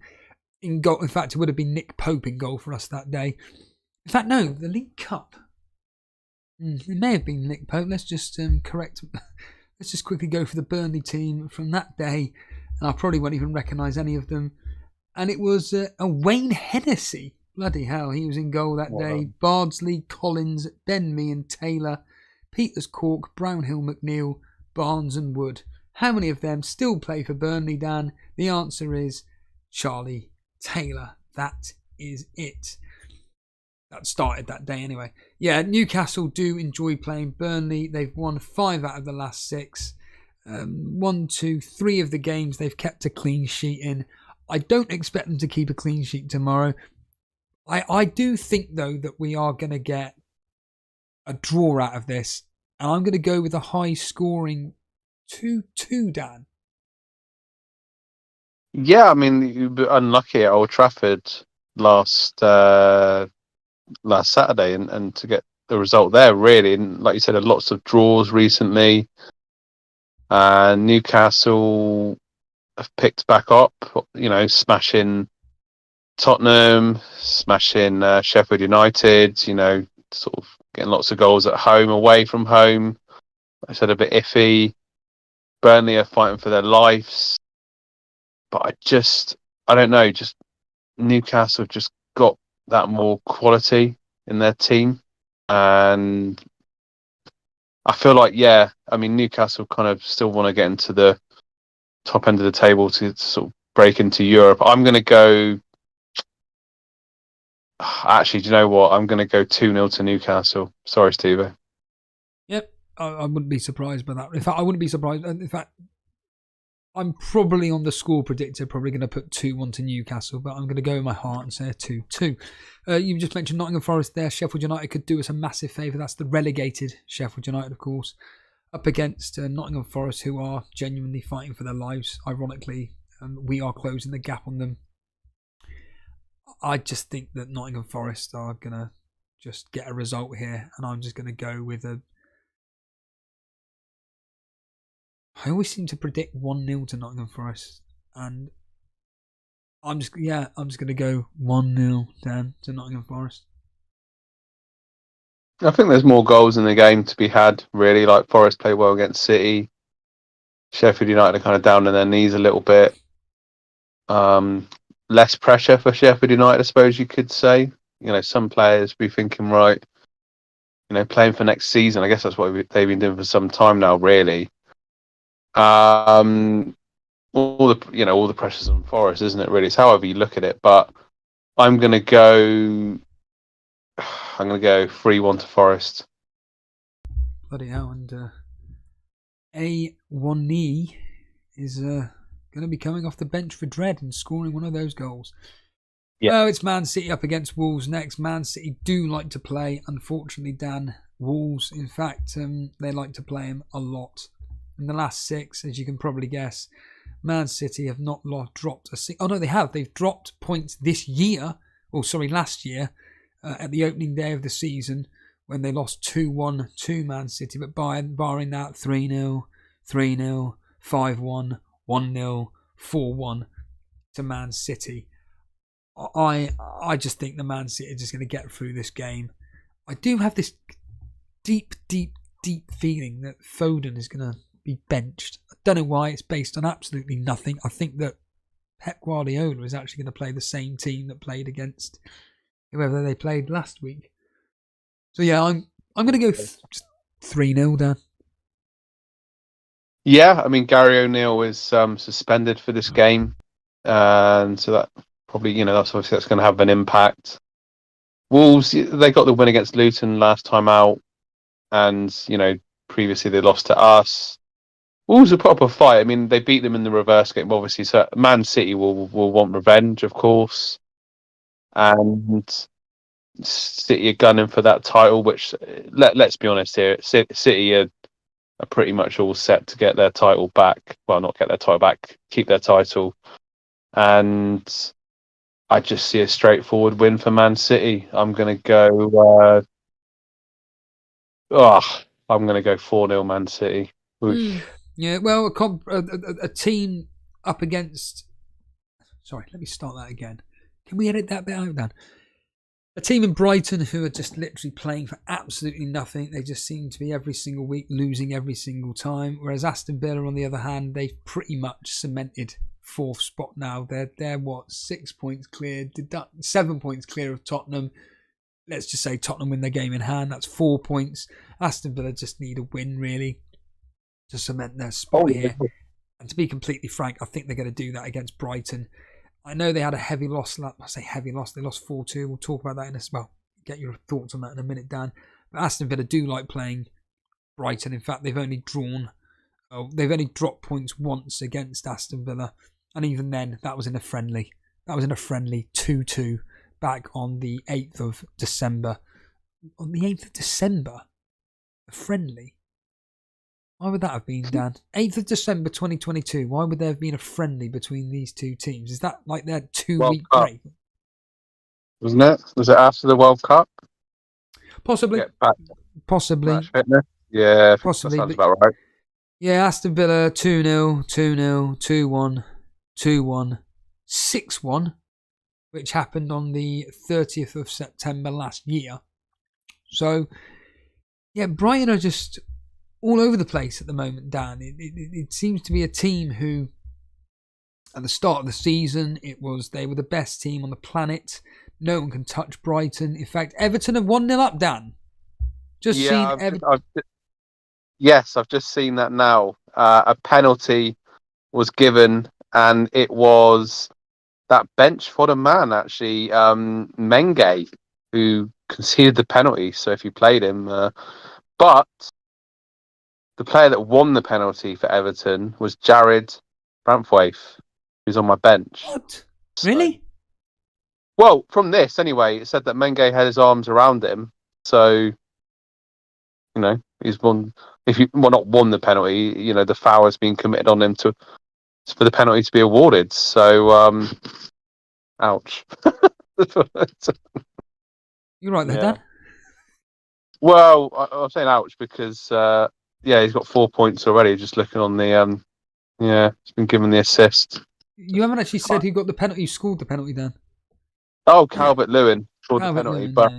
in goal. In fact, it would have been Nick Pope in goal for us that day. In fact, no, the League Cup. It may have been Nick Pope. Let's just correct. Let's just quickly go for the Burnley team from that day, and I probably won't even recognise any of them. And it was a Wayne Hennessy. Bloody hell, he was in goal that day. Bardsley, Collins, Ben Mee and Taylor, Peters, Cork, Brownhill, McNeil, Barnes and Wood. How many of them still play for Burnley, Dan? The answer is Charlie Taylor. That is it. That started that day anyway. Yeah, Newcastle do enjoy playing Burnley. They've won 5 out of the last 6. 1, 2, 3 of the games they've kept a clean sheet in. I don't expect them to keep a clean sheet tomorrow. I do think, though, that we are going to get a draw out of this. And I'm going to go with a high-scoring 2-2, Dan. Yeah, I mean, you were unlucky at Old Trafford last Saturday and to get the result there, really. And like you said, lots of draws recently. Newcastle have picked back up, smashing Tottenham, smashing Sheffield United, you know, sort of getting lots of goals at home, away from home. I said a bit iffy. Burnley are fighting for their lives. But I don't know, just Newcastle have just got that more quality in their team. And I feel like, Newcastle kind of still want to get into the top end of the table to sort of break into Europe. I'm going to go. Actually, do you know what? I'm going to go 2-0 to Newcastle. Sorry, Steve. Yep, I wouldn't be surprised by that. In fact, I wouldn't be surprised. In fact, I'm probably on the score predictor, probably going to put 2-1 to Newcastle, but I'm going to go with my heart and say 2-2. You just mentioned Nottingham Forest there. Sheffield United could do us a massive favour. That's the relegated Sheffield United, of course, up against Nottingham Forest, who are genuinely fighting for their lives. Ironically, we are closing the gap on them. I just think that Nottingham Forest are going to just get a result here, and I'm just going to go with a... I always seem to predict 1-0 to Nottingham Forest, and I'm just going to go 1-0 down to Nottingham Forest. I think there's more goals in the game to be had, really. Like, Forest play well against City. Sheffield United are kind of down on their knees a little bit. Less pressure for Sheffield United, I suppose you could say. You know, some players be thinking, right, you know, playing for next season. I guess that's what they've been doing for some time now, really. All the pressures on Forest, isn't it? Really, it's however you look at it. But I'm gonna go 3-1 to Forest. Bloody hell! And A1E is going to be coming off the bench for Dread and scoring one of those goals. Yeah. Oh, it's Man City up against Wolves next. Man City do like to play. Unfortunately, Dan, Wolves, in fact, they like to play him a lot. In the last 6, as you can probably guess, Man City have not dropped a single... Oh, no, they have. They've dropped points this year. Last year, at the opening day of the season, when they lost 2-1 to Man City. But barring that, 3-0, 3-0, 5-1, 1-0, 4-1 to Man City. I just think the Man City are just going to get through this game. I do have this deep feeling that Foden is going to be benched. I don't know why. It's based on absolutely nothing. I think that Pep Guardiola is actually going to play the same team that played against whoever they played last week. So yeah, I'm going to go 3-0 down. Yeah, I mean, Gary O'Neill is suspended for this game, and so that probably, that's going to have an impact. Wolves, they got the win against Luton last time out, and previously they lost to us. Wolves are put up a fight. I mean, they beat them in the reverse game, obviously. So Man City will want revenge, of course, and City are gunning for that title. Which let's be honest here, City are pretty much all set to get their title back. Well, not get their title back, keep their title. And I just see a straightforward win for Man City. I'm going to go... I'm going to go 4-0 Man City. Yeah, well, a team up against... Sorry, let me start that again. Can we edit that bit out, Dan? A team in Brighton who are just literally playing for absolutely nothing. They just seem to be every single week losing every single time. Whereas Aston Villa, on the other hand, they've pretty much cemented 4th spot now. They're 6 points clear, 7 points clear of Tottenham. Let's just say Tottenham win their game in hand. That's 4 points. Aston Villa just need a win, really, to cement their spot here. And to be completely frank, I think they're going to do that against Brighton. I know they had a heavy loss. I say heavy loss. They lost 4-2. We'll talk about that get your thoughts on that in a minute, Dan. But Aston Villa do like playing Brighton. In fact, they've only dropped points once against Aston Villa. And even then, that was in a friendly. That was in a friendly 2-2 back on the 8th of December. On the 8th of December? A friendly? Why would that have been, Dan? 8th of December 2022. Why would there have been a friendly between these two teams? Is that like their 2-week break? Wasn't it? Was it after the World Cup? Possibly. Possibly. Yeah, possibly. That sounds about right. Yeah, Aston Villa 2-0, 2-0, 2-1, 2-1, 6-1. which happened on the 30th of September last year. So, yeah, Brighton are just all over the place at the moment, Dan. It seems to be a team who, at the start of the season, they were the best team on the planet. No one can touch Brighton. In fact, Everton have 1-0 up, Dan. I've just seen that now. A penalty was given, and it was that bench fodder man, actually, Menge, who conceded the penalty. So if you played him, but the player that won the penalty for Everton was Jared Brantwaith, who's on my bench. What? Really? Well, from this anyway, it said that Menge had his arms around him, so he's won. Not won the penalty, the foul has been committed on him for the penalty to be awarded. So, ouch. You're right there, Dan. Well, I'm saying ouch because he's got 4 points already. Just looking on the he's been given the assist. You haven't actually said who got the penalty. Who scored the penalty, Dan? Oh, Calvert-Lewin scored the penalty, but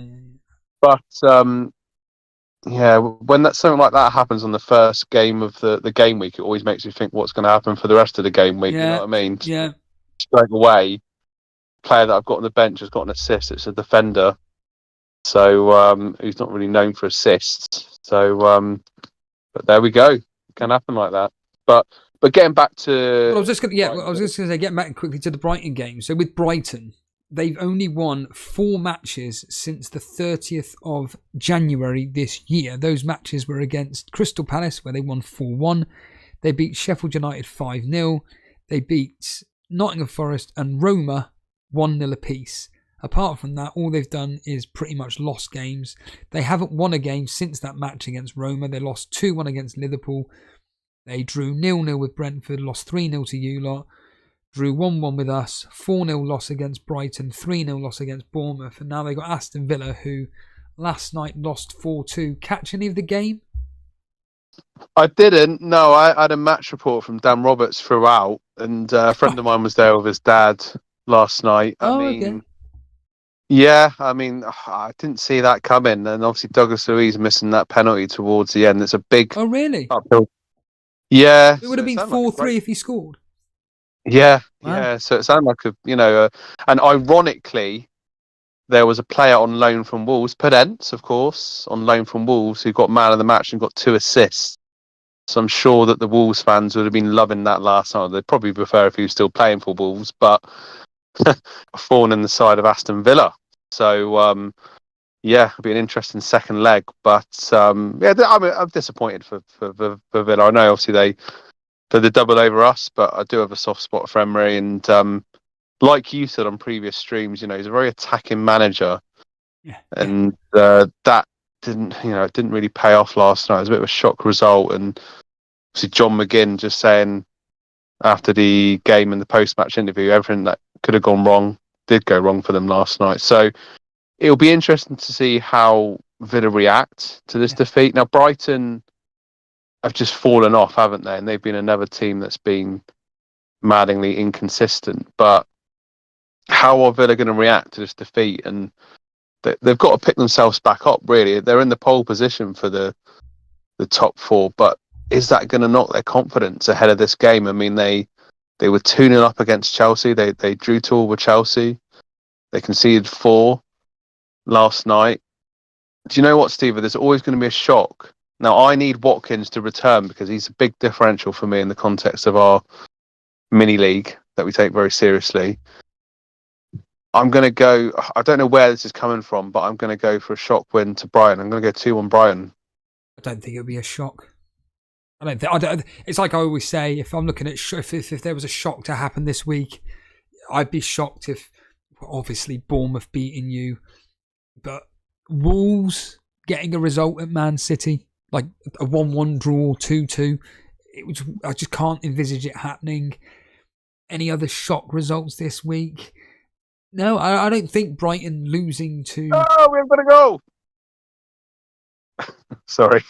when something like that happens on the first game of the game week, it always makes you think what's going to happen for the rest of the game week. You know what I mean? Yeah. Straight away, player that I've got on the bench has got an assist. It's a defender, so who's not really known for assists. So, but there we go. It can happen like that. But getting back to, well, I was just going to say, getting back quickly to the Brighton game. So with Brighton, they've only won 4 matches since the 30th of January this year. Those matches were against Crystal Palace, where they won 4-1. They beat Sheffield United 5-0. They beat Nottingham Forest and Roma 1-0 apiece. Apart from that, all they've done is pretty much lost games. They haven't won a game since that match against Roma. They lost 2-1 against Liverpool. They drew 0-0 with Brentford, lost 3-0 to you lot. Drew 1-1 with us, 4-0 loss against Brighton, 3-0 loss against Bournemouth, and now they got Aston Villa, who last night lost 4-2. Catch any of the game? I didn't. No, I had a match report from Dan Roberts throughout, and a friend of mine was there with his dad last night. Okay. Yeah, I didn't see that coming, and obviously Douglas Luiz missing that penalty towards the end. It's a big. Oh, really? Uphill. Yeah. It would have been 4-3 if he scored. Yeah, Wow. yeah. So it sounded like and ironically, there was a player on loan from Wolves, Podence, of course, on loan from Wolves, who got man of the match and got 2 assists. So I'm sure that the Wolves fans would have been loving that last night. They'd probably prefer if he was still playing for Wolves, but a thorn in the side of Aston Villa. So it'll be an interesting second leg. But I'm disappointed for Villa. I know obviously they the double over us, but I do have a soft spot for Emery, and like you said on previous streams, he's a very attacking manager, and that didn't really pay off last night. It was a bit of a shock result, and obviously John McGinn just saying after the game and the post-match interview, everything that could have gone wrong did go wrong for them last night. So it'll be interesting to see how Villa react to this defeat. Now Brighton have just fallen off, haven't they? And they've been another team that's been maddeningly inconsistent. But how are Villa going to react to this defeat? And they've got to pick themselves back up, really. They're in the pole position for the top 4. But is that going to knock their confidence ahead of this game? I mean, they were 2-0 up against Chelsea. They drew 2 with Chelsea. They conceded 4 last night. Do you know what, Steve? There's always going to be a shock. Now, I need Watkins to return because he's a big differential for me in the context of our mini league that we take very seriously. I'm going to go, I don't know where this is coming from, but I'm going to go for a shock win to Brighton. I'm going to go 2-1 Brighton. I don't think it'll be a shock. It's like I always say, if I'm looking at if there was a shock to happen this week, I'd be shocked if, obviously, Bournemouth beating you, but Wolves getting a result at Man City, like a 1-1 draw, 2-2. I just can't envisage it happening. Any other shock results this week? No, I don't think Brighton losing to... Oh, we've got to go! Sorry.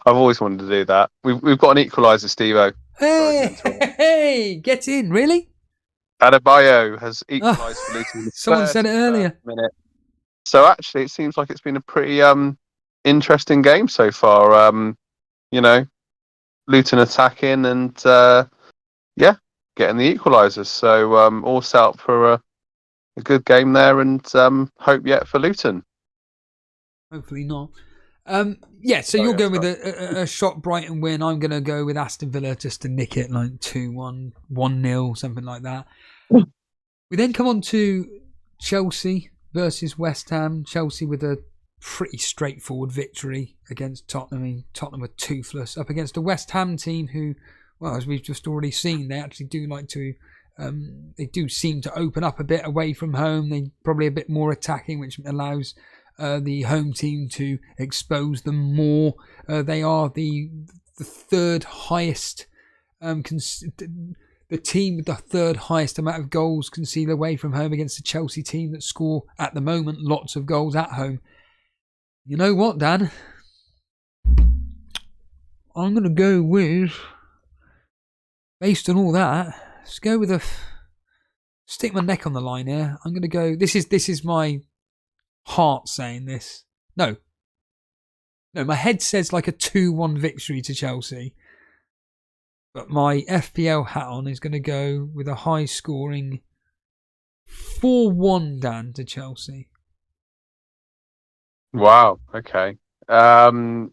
I've always wanted to do that. We've got an equaliser, Steve-O. Hey, get in, really? Adebayo has equalised for Luton in the Someone said it 31st earlier. minute. So actually, it seems like it's been a pretty interesting game so far. Luton attacking and getting the equalisers. So all set up for a good game there, and hope yet for Luton. Hopefully not. So you're going with a shot Brighton win. I'm going to go with Aston Villa just to nick it, like 2-1, 1-0, something like that. We then come on to Chelsea versus West Ham. Chelsea with a pretty straightforward victory against Tottenham. I mean, Tottenham were toothless up against a West Ham team who, well, as we've just already seen, they actually do like to, they do seem to open up a bit away from home. They probably a bit more attacking, which allows the home team to expose them more. They are the third highest, the team with the third highest amount of goals conceded away from home against the Chelsea team that score at the moment lots of goals at home. You know what, Dan? I'm going to go with, based on all that, let's go with stick my neck on the line here. I'm going to go, this is my heart saying this. No, my head says like a 2-1 victory to Chelsea. But my FPL hat on is going to go with a high scoring 4-1, Dan, to Chelsea. Wow. Okay. I mean,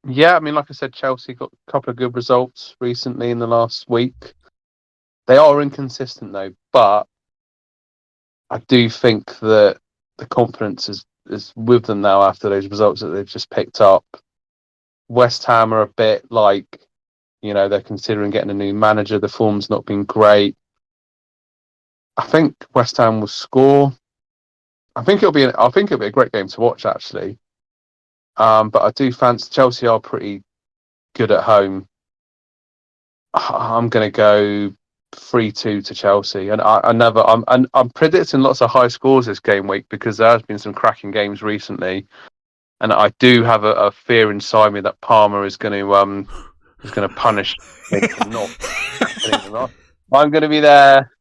like I said, Chelsea got a couple of good results recently in the last week. They are inconsistent though, but I do think that the confidence is with them now after those results that they've just picked up. West Ham are a bit like, they're considering getting a new manager. The form's not been great. I think West Ham will score. I think it'll be a great game to watch actually. But I do fancy Chelsea are pretty good at home. I'm going to go 3-2 to Chelsea, and I'm predicting lots of high scores this game week because there has been some cracking games recently, and I do have a fear inside me that Palmer is going to punish me for not. I'm going to be there,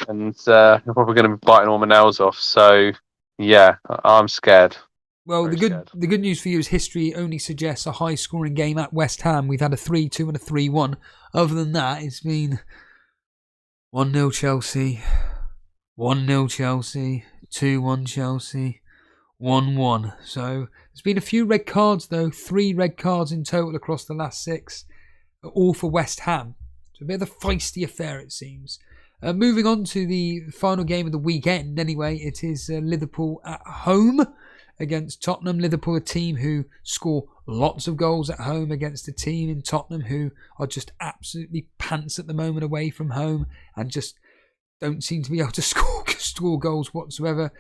and I'm probably going to be biting all my nails off. So yeah, I'm scared. Well, the good news for you is history only suggests a high scoring game at West Ham. We've had a 3-2 and a 3-1. Other than that, it's been 1-0 Chelsea, 1-0 Chelsea, 2-1 Chelsea, 1-1. So there's been a few red cards though, 3 red cards in total across the last 6, all for West Ham. So a bit of a feisty affair it seems. Moving on to the final game of the weekend anyway, it is Liverpool at home against Tottenham. Liverpool, a team who score lots of goals at home against a team in Tottenham who are just absolutely pants at the moment away from home and just don't seem to be able to score goals whatsoever.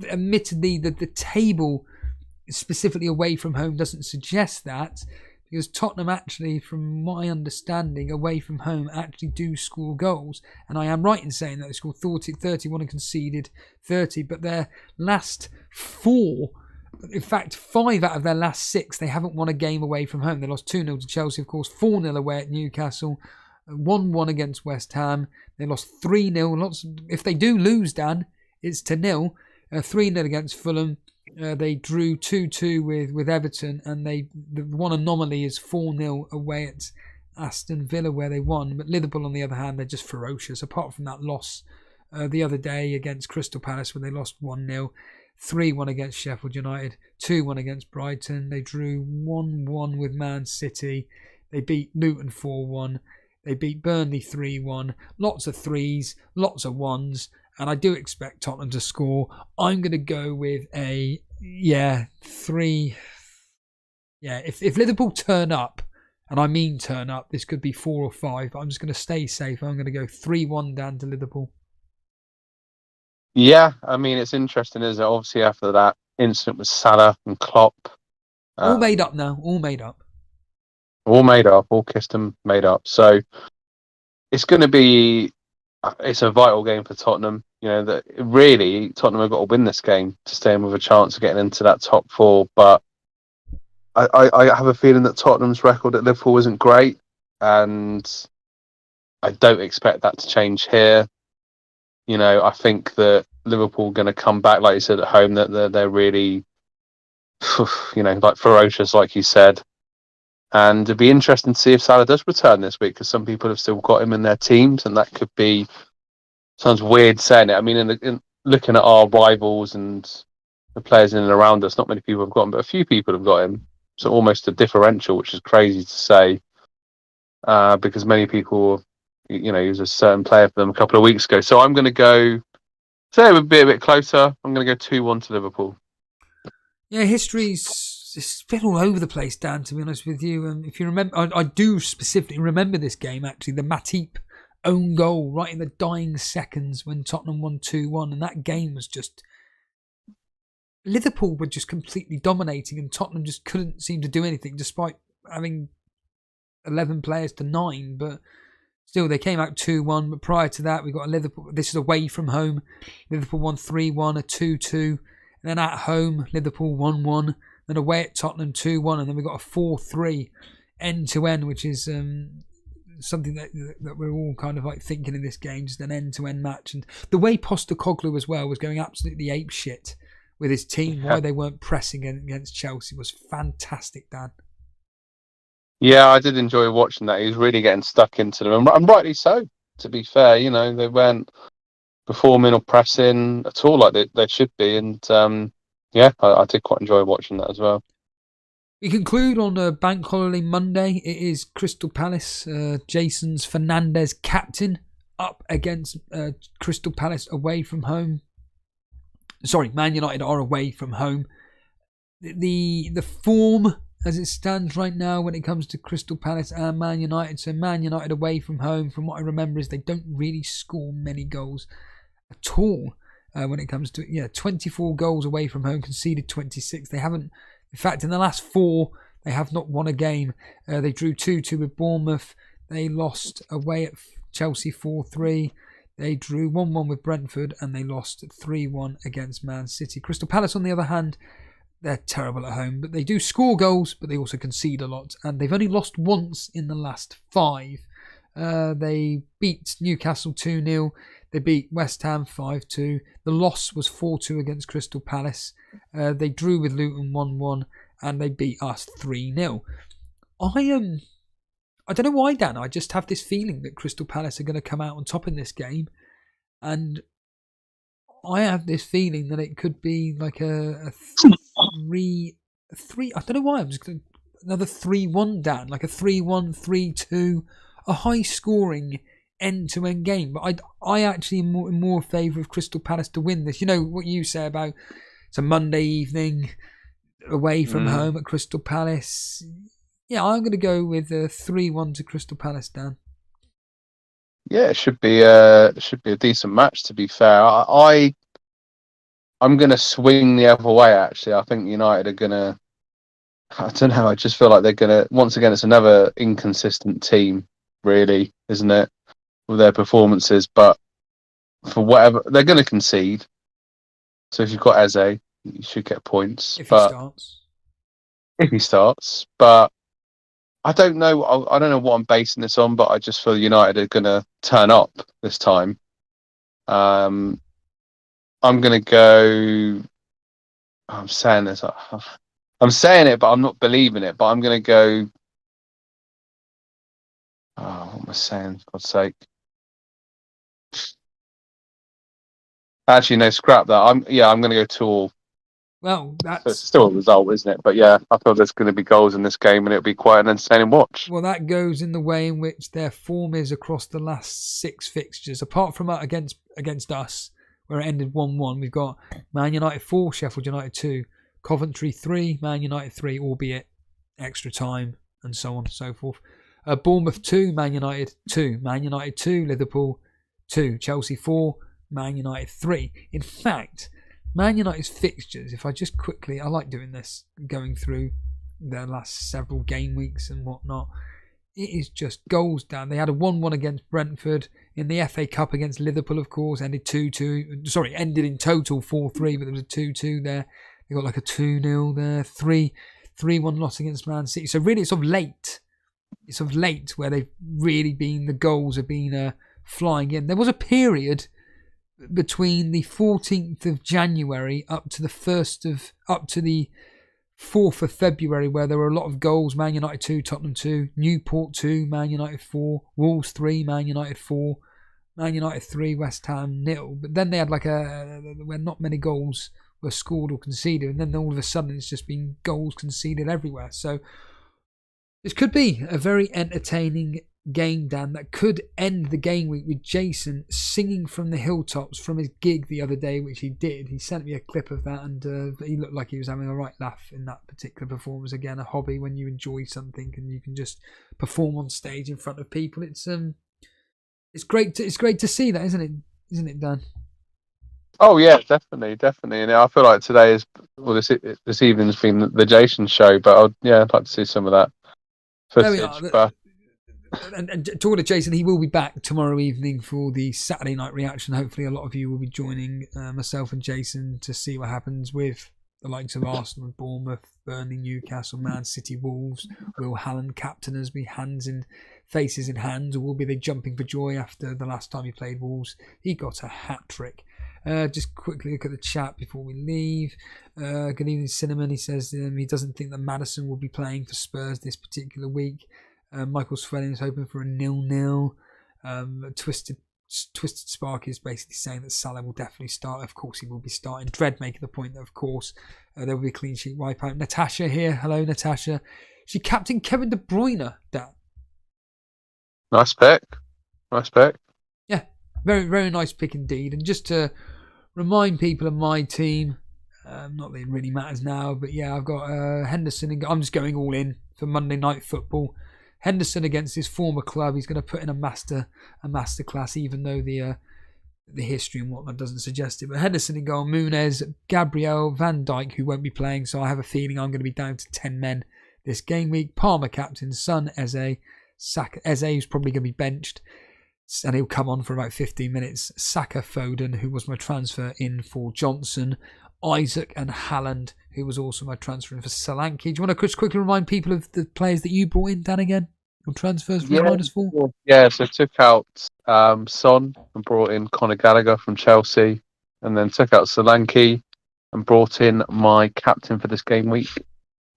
Admittedly, the table specifically away from home doesn't suggest that, because Tottenham actually, from my understanding, away from home actually do score goals. And I am right in saying that they scored 31 and conceded 30, but their last 4, in fact 5 out of their last 6, they haven't won a game away from home. They lost 2-0 to Chelsea, of course, 4-0 away at Newcastle, 1-1 against West Ham. They lost 3-0. If they do lose, Dan, it's to 0. 3-0 against Fulham. They drew 2-2 with Everton, and the one anomaly is 4-0 away at Aston Villa where they won. But Liverpool, on the other hand, they're just ferocious. Apart from that loss the other day against Crystal Palace where they lost 1-0, 3-1 against Sheffield United, 2-1 against Brighton. They drew 1-1 with Man City. They beat Luton 4-1. They beat Burnley 3-1. Lots of 3s, lots of 1s. And I do expect Tottenham to score. I'm going to go with a 3. Yeah, if Liverpool turn up, and I mean turn up, this could be 4 or 5. But I'm just going to stay safe. I'm going to go 3-1 down to Liverpool. Yeah, I mean, it's interesting, isn't it? Obviously, after that incident with Salah and Klopp. All made up now. All made up. All made up. All kissed and made up. So it's going to be... It's a vital game for Tottenham. That really Tottenham have got to win this game to stay in with a chance of getting into that top 4. But I have a feeling that Tottenham's record at Liverpool isn't great, and I don't expect that to change here. I think that Liverpool are going to come back, like you said, at home. That they're really, like ferocious, like you said. And it'd be interesting to see if Salah does return this week, because some people have still got him in their teams, and that could be. Sounds weird saying it. I mean, in looking at our rivals and the players in and around us, not many people have got him, but a few people have got him. So almost a differential, which is crazy to say, because many people, he was a certain player for them a couple of weeks ago. So I'm going to go. Say it would be a bit closer. I'm going to go 2-1 to Liverpool. Yeah, it's been all over the place, Dan, to be honest with you. And if you remember, I do specifically remember this game, actually, the Matip own goal right in the dying seconds when Tottenham won 2-1. And that game was just... Liverpool were just completely dominating, and Tottenham just couldn't seem to do anything, despite having 11 players to 9. But still, they came out 2-1. But prior to that, we got a Liverpool... This is away from home. Liverpool won 3-1, a 2-2. And then at home, Liverpool 1-1. Then away at Tottenham 2-1. And then we got a 4-3 end-to-end, which is something that we're all kind of like thinking in this game, just an end-to-end match. And the way Postecoglou as well was going absolutely apeshit with his team, why they weren't pressing against Chelsea was fantastic, Dan. Yeah, I did enjoy watching that. He was really getting stuck into them, and rightly so, to be fair. They weren't performing or pressing at all like they should be. And I did quite enjoy watching that as well. We conclude on a bank holiday Monday. It is Crystal Palace, Jason's Fernandez captain, up against Crystal Palace away from home. Sorry, Man United are away from home. The form as it stands right now when it comes to Crystal Palace and Man United. So Man United away from home, from what I remember, is they don't really score many goals at all when it comes to 24 goals away from home, conceded 26. They haven't, in fact, in the last 4, they have not won a game. They drew 2-2 with Bournemouth. They lost away at Chelsea 4-3. They drew 1-1 with Brentford, and they lost 3-1 against Man City. Crystal Palace, on the other hand, they're terrible at home, but they do score goals, but they also concede a lot. And they've only lost once in the last 5. They beat Newcastle 2-0. They beat West Ham 5-2. The loss was 4-2 against Crystal Palace. They drew with Luton 1-1, and they beat us 3-0. I don't know why, Dan. I just have this feeling that Crystal Palace are going to come out on top in this game. And I have this feeling that it could be like a 3. I don't know why. I'm just going to... Another 3-1, Dan. Like a 3-1, 3-2. A high-scoring end-to-end game. But I actually am more in favour of Crystal Palace to win this. You know what you say about it's a Monday evening away from home at Crystal Palace. Yeah, I'm going to go with 3-1 to Crystal Palace, Dan. Yeah, it should be a decent match, to be fair. I'm going to swing the other way, actually. I think United are going to... I don't know, I just feel like they're going to... Once again, it's another inconsistent team, really, isn't it? With their performances. But for whatever... They're going to concede. So if you've got Eze, you should get points. If he starts. But... I don't know what I'm basing this on, but I just feel United are going to turn up this time. I'm going to go... I'm saying this. I'm saying it, but I'm not believing it. But I'm going to go... what am I saying, for God's sake? Actually, no, scrap that. I'm going to go 2-2. Well, that's... It's still a result, isn't it? But yeah, I feel there's going to be goals in this game, and it'll be quite an entertaining watch. Well, that goes in the way in which their form is across the last 6 fixtures. Apart from against us, where it ended 1-1, we've got Man United 4, Sheffield United 2, Coventry 3, Man United 3, albeit extra time, and so on and so forth. Bournemouth 2, Man United 2, Man United 2, Liverpool 2, Chelsea 4, Man United 3. In fact... Man United's fixtures, if I just quickly... I like doing this, going through their last several game weeks and whatnot. It is just goals down. They had a 1-1 against Brentford. In the FA Cup against Liverpool, of course, ended 2-2. Sorry, ended in total 4-3, but there was a 2-2 there. They got like a 2-0 there. 3-1 loss against Man City. So really, it's of late. It's of late where they've really been... The goals have been flying in. There was a period... between the 14th of January up to the 4th of February, where there were a lot of goals. Man United 2, Tottenham 2, Newport 2, Man United 4, Wolves 3, Man United 4, Man United 3, West Ham 0. But then they had where not many goals were scored or conceded, and then all of a sudden it's just been goals conceded everywhere. So this could be a very entertaining game, Dan, that could end the game week with Jason singing from the hilltops from his gig the other day, which he did. He sent me a clip of that, and he looked like he was having a right laugh in that particular performance. Again, a hobby when you enjoy something and you can just perform on stage in front of people. It's great to see that, isn't it, Dan? Oh yeah, definitely. And I feel like today this evening's been the Jason show, but I'd like to see some of that footage. And talking to Jason, he will be back tomorrow evening for the Saturday night reaction. Hopefully a lot of you will be joining myself and Jason to see what happens with the likes of Arsenal and Bournemouth, Burnley, Newcastle, Man City, Wolves. Will Haaland captain us, be faces in hands, or will be they jumping for joy after the last time he played Wolves? He got a hat-trick. Just quickly look at the chat before we leave. Good evening, Cinnamon. He says he doesn't think that Maddison will be playing for Spurs this particular week. Michael Swelling is hoping for a 0-0. Twisted Spark is basically saying that Salah will definitely start. Of course he will be starting. Dread making the point that of course there will be a clean sheet wipeout. Natasha here. Hello, Natasha. She captained Kevin De Bruyne, Dan. Nice pick. Yeah, very, very nice pick indeed. And just to remind people of my team, not that it really matters now, but yeah, I've got Henderson. I'm just going all in for Monday Night Football. Henderson against his former club. He's going to put in a master class, even though the history and whatnot doesn't suggest it. But Henderson in goal, Muniz, Gabriel, Van Dijk, who won't be playing, so I have a feeling I'm going to be down to 10 men this game week. Palmer captain, Son, Eze, Saka. Eze is probably going to be benched, and he'll come on for about 15 minutes. Saka, Foden, who was my transfer in for Johnson. Isaac and Haaland, who was also my transfer in for Solanke. Do you want to just quickly remind people of the players that you brought in, Dan, again? Your transfers for -4? Yeah, so took out Son and brought in Conor Gallagher from Chelsea, and then took out Solanke and brought in my captain for this game week,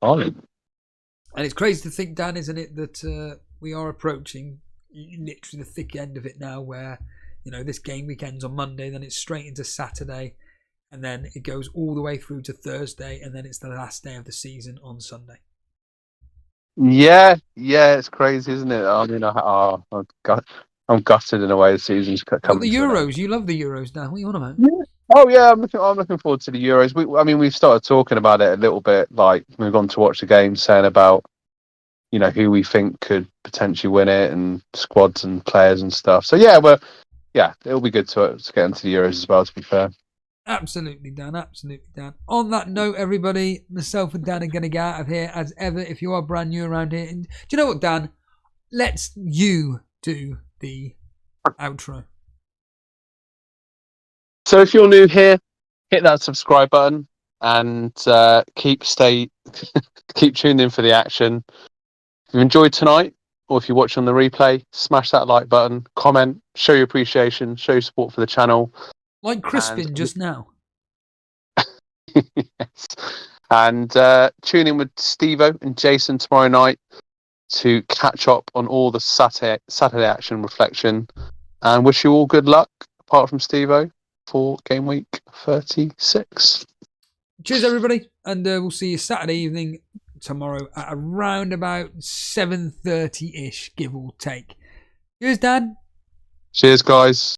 Ollie. And it's crazy to think, Dan, isn't it, that we are approaching literally the thick end of it now, where this game week ends on Monday, then it's straight into Saturday, and then it goes all the way through to Thursday, and then it's the last day of the season on Sunday. Yeah, it's crazy, isn't it? I mean, I'm gutted in a way. The season's coming. The Euros, you love the Euros, Dan. What are you on about? Yeah. Oh yeah, I'm looking forward to the Euros. We've started talking about it a little bit. Like we've gone to watch the game, saying about who we think could potentially win it, and squads and players and stuff. So it'll be good to get into the Euros as well. To be fair. Absolutely, Dan. On that note, everybody, myself and Dan are going to get out of here as ever. If you are brand new around here, and do you know what, Dan? Let's you do the outro. So if you're new here, hit that subscribe button and keep tuned in for the action. If you enjoyed tonight, or if you watch on the replay, smash that like button, comment, show your appreciation, show your support for the channel. Like Crispin just now. Yes. And tune in with Steve-O and Jason tomorrow night to catch up on all the Saturday action reflection. And wish you all good luck, apart from Steve-O, for game week 36. Cheers, everybody. And we'll see you Saturday evening tomorrow at around about 7:30-ish, give or take. Cheers, Dan. Cheers, guys.